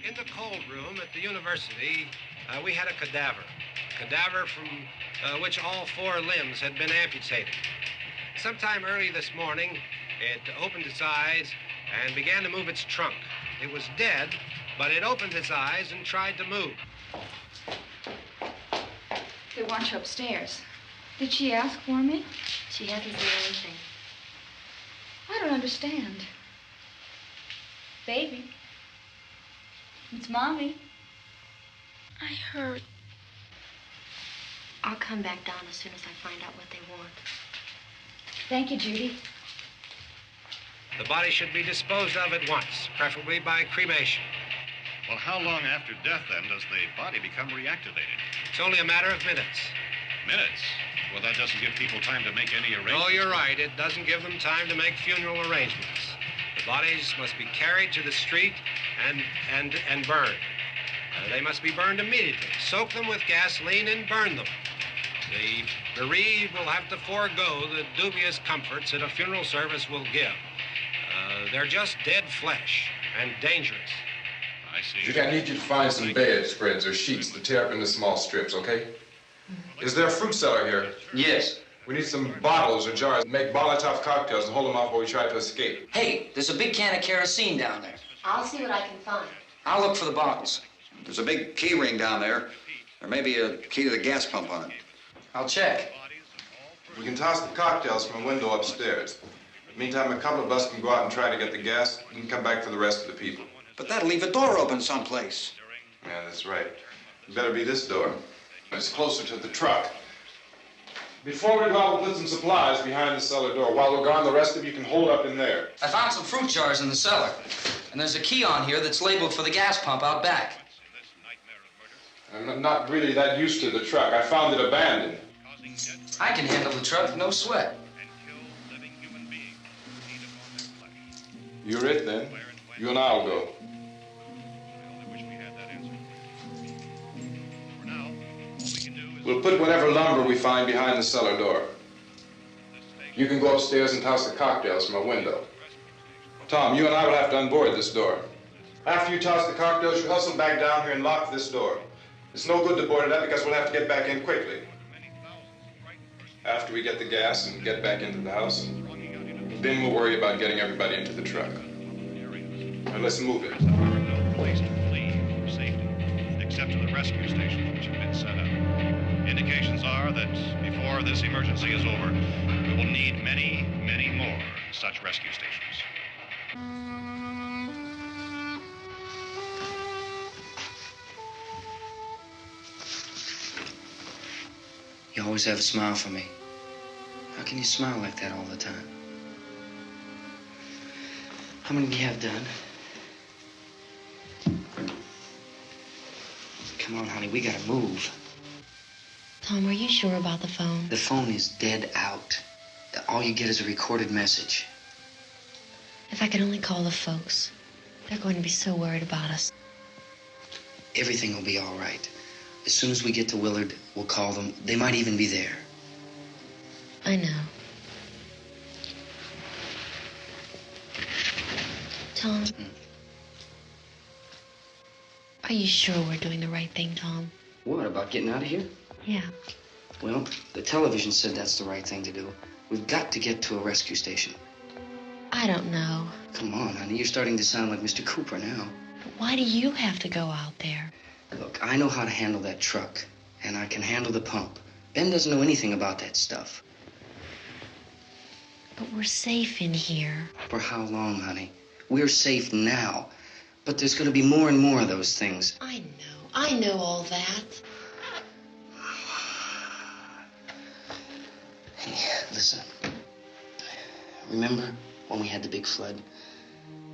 In the cold room at the university, we had a cadaver from which all 4 limbs had been amputated. Sometime early this morning, it opened its eyes and began to move its trunk. It was dead, but it opened its eyes and tried to move. They want you upstairs. Did she ask for me? She hasn't said anything. I don't understand. Baby. It's Mommy. I heard. I'll come back down as soon as I find out what they want. Thank you, Judy. The body should be disposed of at once, preferably by cremation. Well, how long after death, then, does the body become reactivated? It's only a matter of minutes. Minutes? Well, that doesn't give people time to make any arrangements. Oh, you're right. It doesn't give them time to make funeral arrangements. The bodies must be carried to the street and burned. They must be burned immediately. Soak them with gasoline and burn them. The bereaved will have to forego the dubious comforts that a funeral service will give. They're just dead flesh and dangerous. I see. Judy, I need you to find some bedspreads or sheets to tear up into small strips, okay? Is there a fruit cellar here? Yes. We need some bottles or jars to make Molotov cocktails and hold them off while we try to escape. Hey, there's a big can of kerosene down there. I'll see what I can find. I'll look for the bottles. There's a big key ring down there. There may be a key to the gas pump on it. I'll check. We can toss the cocktails from a window upstairs. Meantime, a couple of us can go out and try to get the gas and come back for the rest of the people. But that'll leave a door open someplace. Yeah, that's right. It better be this door. It's closer to the truck. Before we go out, we'll put some supplies behind the cellar door. While we're gone, the rest of you can hold up in there. I found some fruit jars in the cellar. And there's a key on here that's labeled for the gas pump out back. I'm not really that used to the truck. I found it abandoned. I can handle the truck, no sweat. You're it, then. You and I'll go. We'll put whatever lumber we find behind the cellar door. You can go upstairs and toss the cocktails from a window. Tom, you and I will have to unboard this door. After you toss the cocktails, you hustle back down here and lock this door. It's no good to board it up because we'll have to get back in quickly. After we get the gas and get back into the house, then we'll worry about getting everybody into the truck. Now let's move it. No place to flee for safety, except to the rescue stations which have been set up. Indications are that before this emergency is over, we will need many, many more such rescue stations. You always have a smile for me. How can you smile like that all the time? How many do you have done? come on, honey, we gotta move. Tom, are you sure about the phone? The phone is dead out. All you get is a recorded message. If I could only call the folks. They're going to be so worried about us. Everything will be all right. As soon as we get to Willard, we'll call them. They might even be there. I know. Tom? Are you sure we're doing the right thing, Tom? What, about getting out of here? Yeah. Well, the television said that's the right thing to do. We've got to get to a rescue station. I don't know. Come on, honey. You're starting to sound like Mr. Cooper now. But why do you have to go out there? Look, I know how to handle that truck, and I can handle the pump. Ben doesn't know anything about that stuff. But we're safe in here. For how long, honey? We're safe now. But there's going to be more and more of those things. I know all that. Hey, listen. Remember when we had the big flood?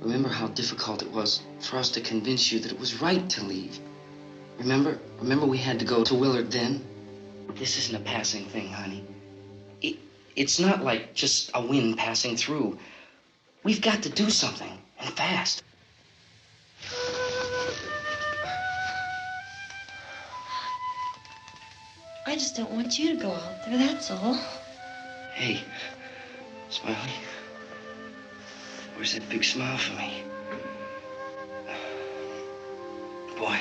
Remember how difficult it was for us to convince you that it was right to leave? Remember we had to go to Willard then? This isn't a passing thing, honey. It's not like just a wind passing through. We've got to do something, and fast. I just don't want you to go out there, that's all. Hey, Smiley. Where's that big smile for me? Boy,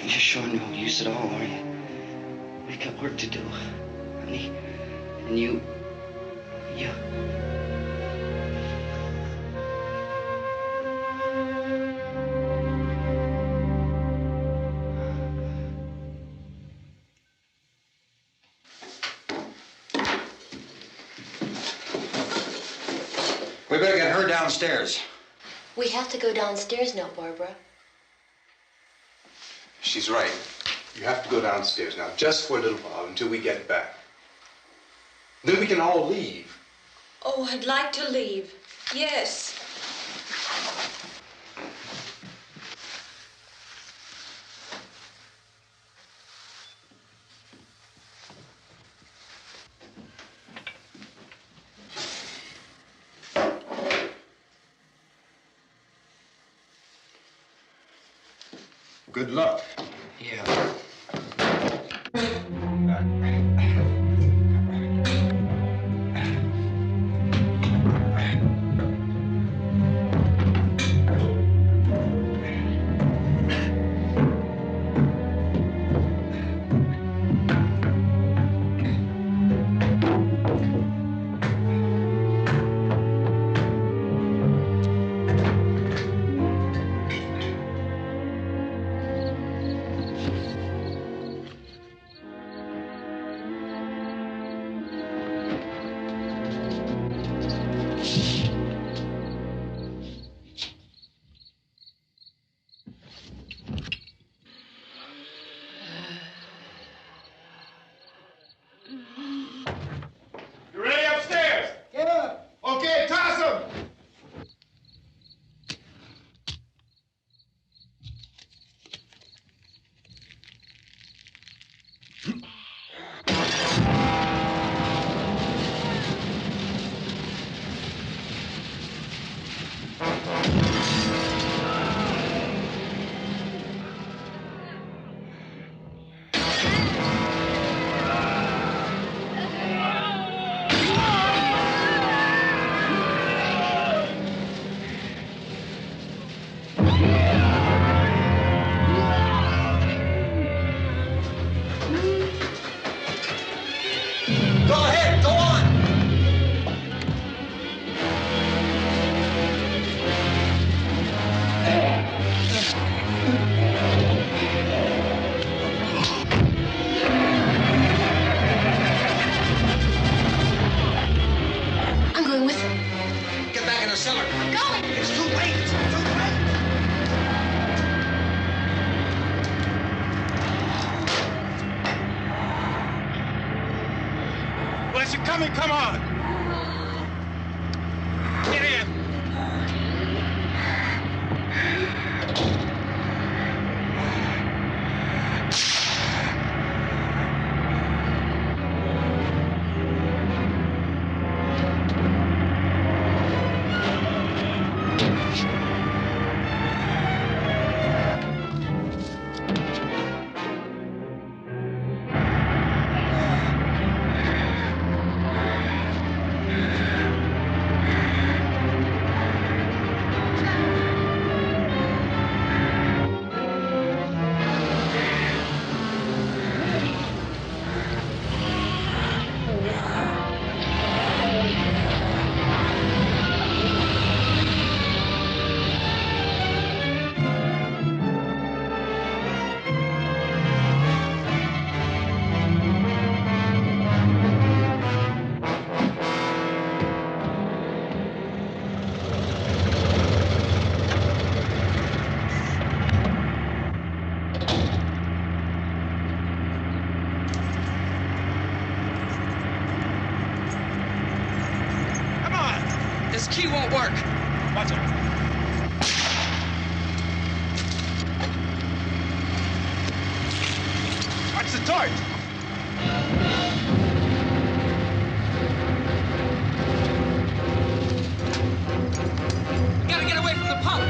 you're showing no use at all, are you? We've got work to do, honey. And you... We better get her downstairs. We have to go downstairs now, Barbara. She's right. You have to go downstairs now, just for a little while, until we get back. Then we can all leave. Oh, I'd like to leave. Yes. Good luck. Yeah. You ready upstairs? Yeah. Okay, toss them. Come on! Get in! won't work. Watch it. Watch the torch. We gotta get away from the pump.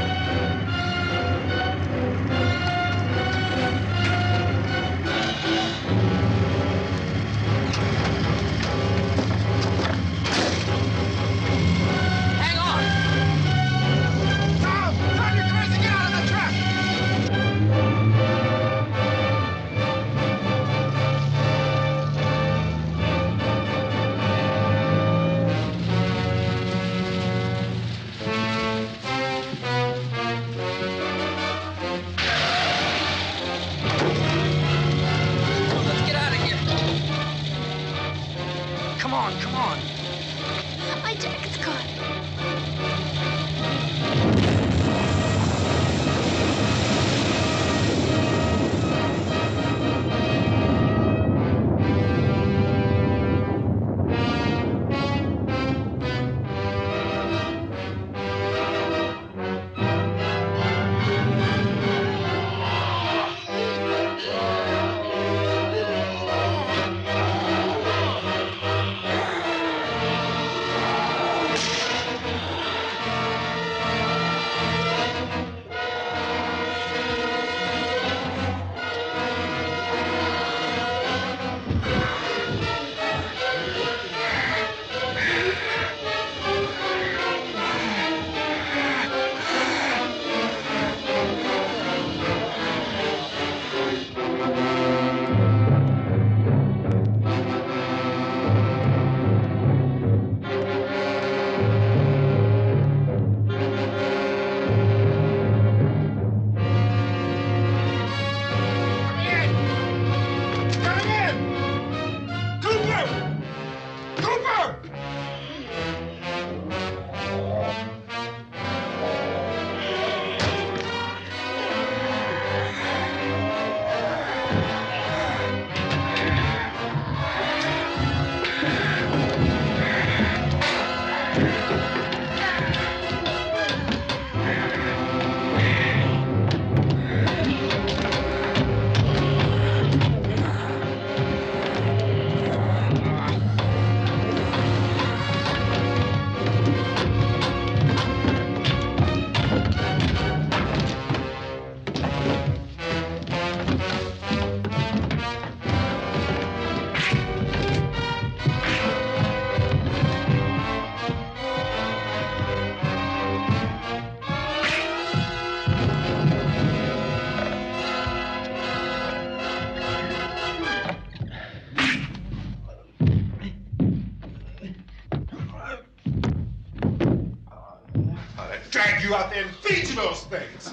Hang on. Tom, you're crazy. Get out of the truck. Let's get out of here. Come on, come on. My jacket's caught. Drag you out there and feed you those things.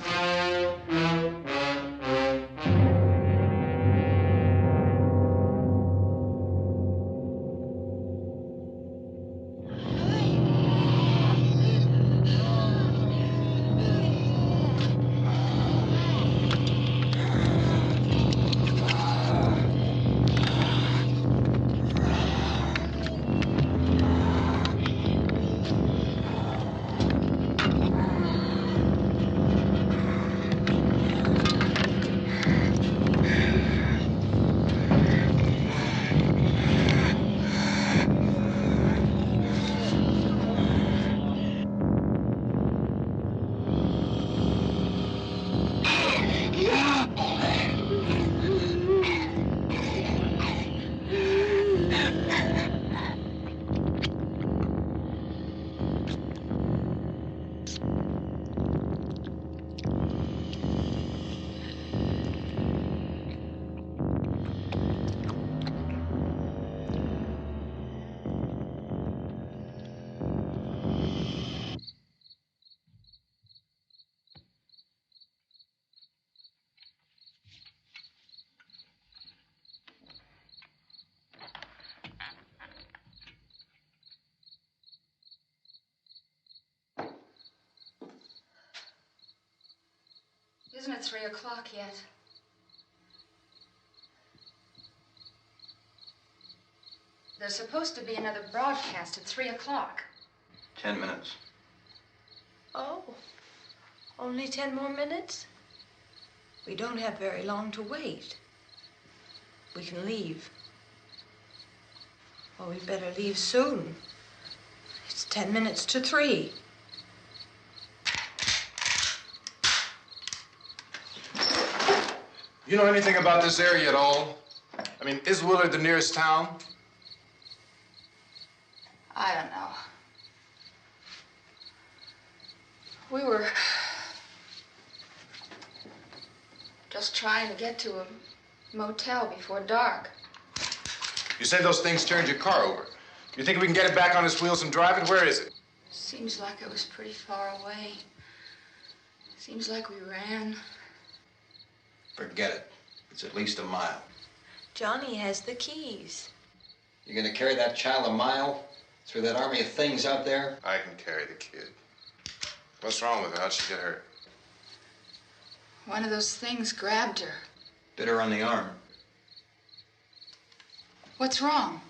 Isn't it 3 o'clock yet? There's supposed to be another broadcast at 3 o'clock. 10 minutes. Oh, only 10 more minutes? We don't have very long to wait. We can leave. Well, we'd better leave soon. It's 10 minutes to 3. You know anything about this area at all? I mean, is Willard the nearest town? I don't know. We were just trying to get to a motel before dark. You said those things turned your car over. You think we can get it back on its wheels and drive it? Where is it? Seems like it was pretty far away. Seems like we ran. Forget it. It's at least a mile. Johnny has the keys. You're gonna carry that child a mile through that army of things out there? I can carry the kid. What's wrong with her? How'd she get hurt? One of those things grabbed her. Bit her on the arm. What's wrong?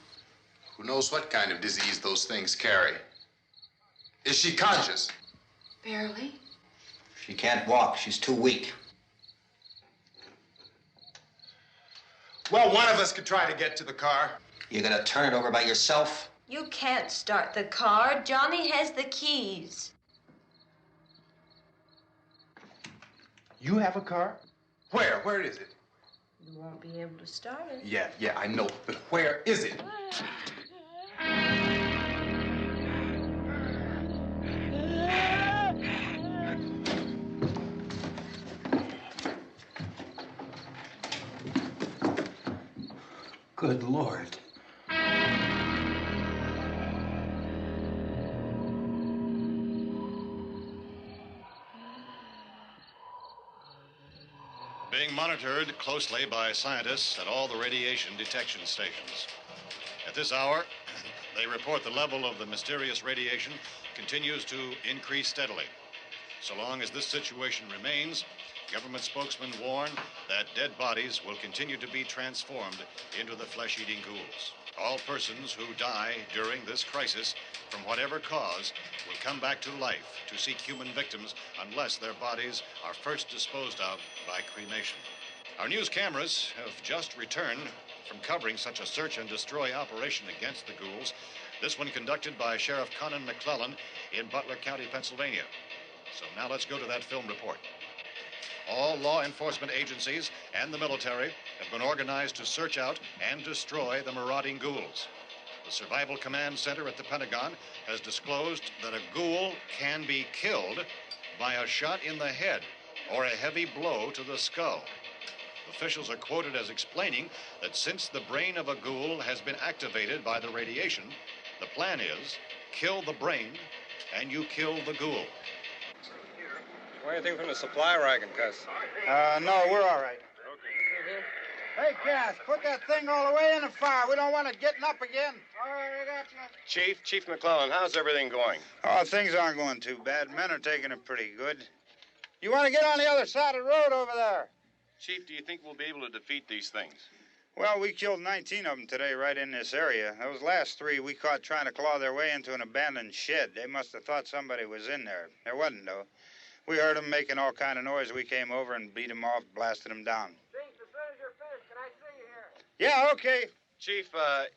Who knows what kind of disease those things carry? Is she conscious? Barely. She can't walk. She's too weak. Well, one of us could try to get to the car. You gonna turn it over by yourself? You can't start the car. Johnny has the keys. You have a car? Where? Where is it? You won't be able to start it. Yeah, I know. But where is it? Good Lord. Being monitored closely by scientists at all the radiation detection stations. At this hour, they report the level of the mysterious radiation continues to increase steadily. So long as this situation remains, government spokesmen warn that dead bodies will continue to be transformed into the flesh-eating ghouls. All persons who die during this crisis, from whatever cause, will come back to life to seek human victims unless their bodies are first disposed of by cremation. Our news cameras have just returned from covering such a search and destroy operation against the ghouls, this one conducted by Sheriff Conan McClellan in Butler County, Pennsylvania. So now let's go to that film report. All law enforcement agencies and the military have been organized to search out and destroy the marauding ghouls. The Survival Command Center at the Pentagon has disclosed that a ghoul can be killed by a shot in the head or a heavy blow to the skull. Officials are quoted as explaining that since the brain of a ghoul has been activated by the radiation, the plan is kill the brain and you kill the ghoul. Anything from the supply wagon, Cuss? No, we're all right. Hey, Cass, put that thing all the way in the fire. We don't want it getting up again. All right, I got you. Chief McClellan, how's everything going? Oh, things aren't going too bad. Men are taking it pretty good. You want to get on the other side of the road over there? Chief, do you think we'll be able to defeat these things? Well, we killed 19 of them today right in this area. Those last 3 we caught trying to claw their way into an abandoned shed. They must have thought somebody was in there. There wasn't, though. We heard them making all kind of noise. We came over and beat them off, blasted them down. Chief, as soon as you're finished, can I see you here? Yeah, okay. Chief,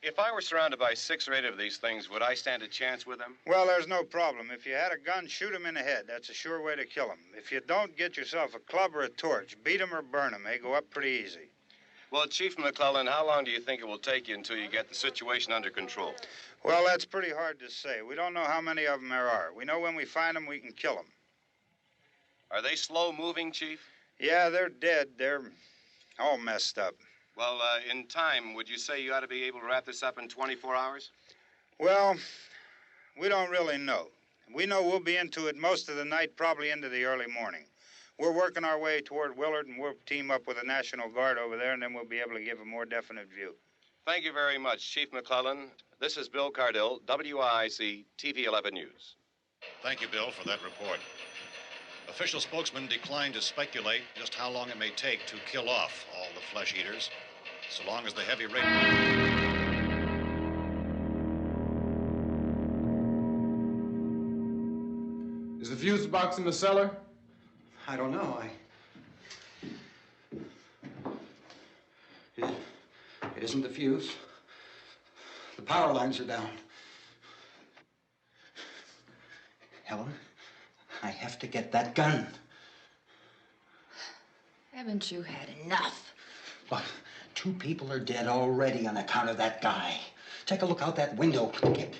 if I were surrounded by 6 or 8 of these things, would I stand a chance with them? Well, there's no problem. If you had a gun, shoot them in the head. That's a sure way to kill them. If you don't, get yourself a club or a torch. Beat them or burn them. They go up pretty easy. Well, Chief McClellan, how long do you think it will take you until you get the situation under control? Well, that's pretty hard to say. We don't know how many of them there are. We know when we find them, we can kill them. Are they slow-moving, Chief? Yeah, they're dead. They're all messed up. Well, in time, would you say you ought to be able to wrap this up in 24 hours? Well, we don't really know. We know we'll be into it most of the night, probably into the early morning. We're working our way toward Willard, and we'll team up with the National Guard over there, and then we'll be able to give a more definite view. Thank you very much, Chief McClellan. This is Bill Cardille, WIC TV 11 News. Thank you, Bill, for that report. Official spokesmen declined to speculate just how long it may take to kill off all the flesh eaters, so long as the heavy rate... Is the fuse box in the cellar? I don't know. It isn't the fuse. The power lines are down. Helen, I have to get that gun. Haven't you had enough? Look, 2 people are dead already on account of that guy. Take a look out that window. Get...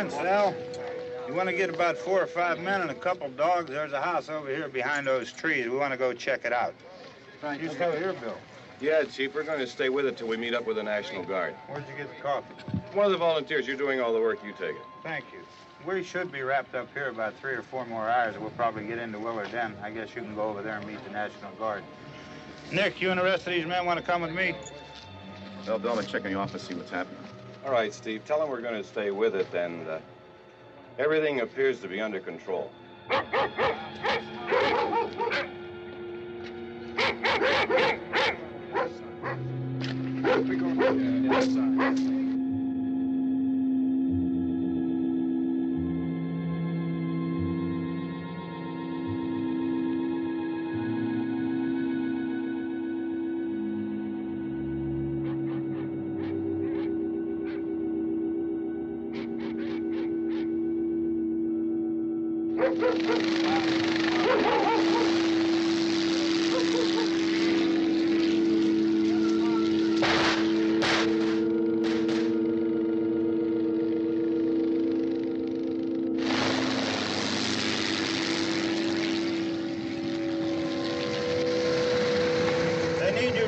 Listen, Sal. You want to get about 4 or 5 men and a couple dogs? There's a house over here behind those trees. We want to go check it out. Right. You stay here, Bill. Yeah, Chief, we're going to stay with it till we meet up with the National Guard. Where'd you get the coffee? One of the volunteers. You're doing all the work. You take it. Thank you. We should be wrapped up here about 3 or 4 more hours. We'll probably get into Willard then. I guess you can go over there and meet the National Guard. Nick, you and the rest of these men want to come with me? Well, Bill, I'm check in the office, see what's happening. All right, Steve. Tell them we're going to stay with it, and everything appears to be under control. We go inside.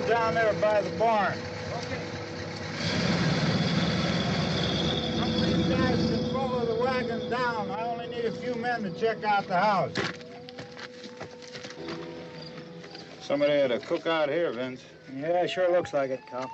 Down there by the barn. Okay. Some of you guys can follow the wagon down. I only need a few men to check out the house. Somebody had a cookout here, Vince. Yeah, sure looks like it, Cal.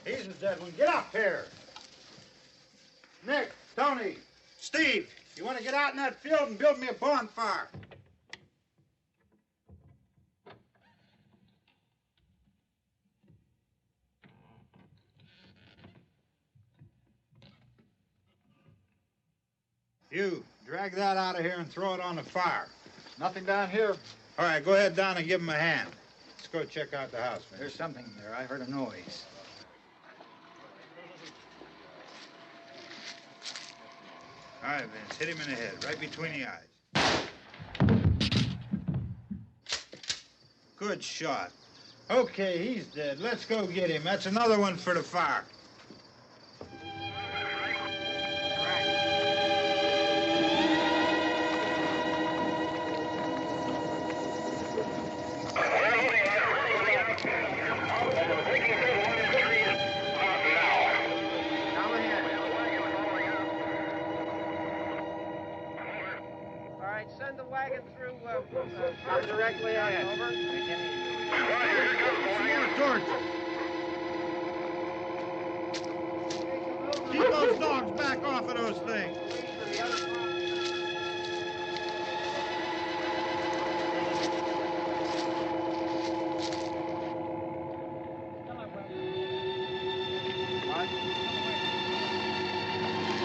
He's the dead one. Get up here. Nick, Tony, Steve, you want to get out in that field and build me a bonfire? You, drag that out of here and throw it on the fire. Nothing down here. All right, go ahead down and give him a hand. Let's go check out the house, man. There's something there. I heard a noise. All right, Vince, hit him in the head, right between the eyes. Good shot. Okay, he's dead. Let's go get him. That's another one for the fire. Send the wagon through directly on over. More torches. Keep those dogs back off of those things.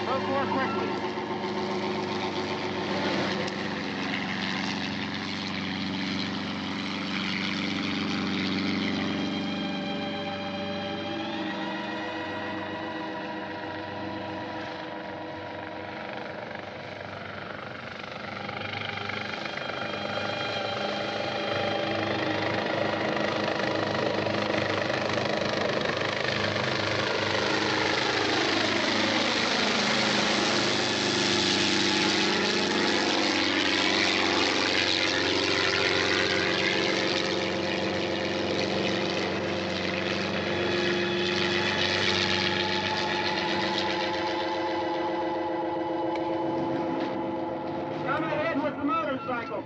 Move more quickly.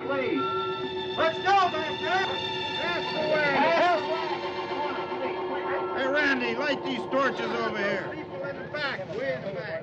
Please. Let's go, back there. That's the way. Hey, Randy, light these torches over here. People in the back. Way in the back.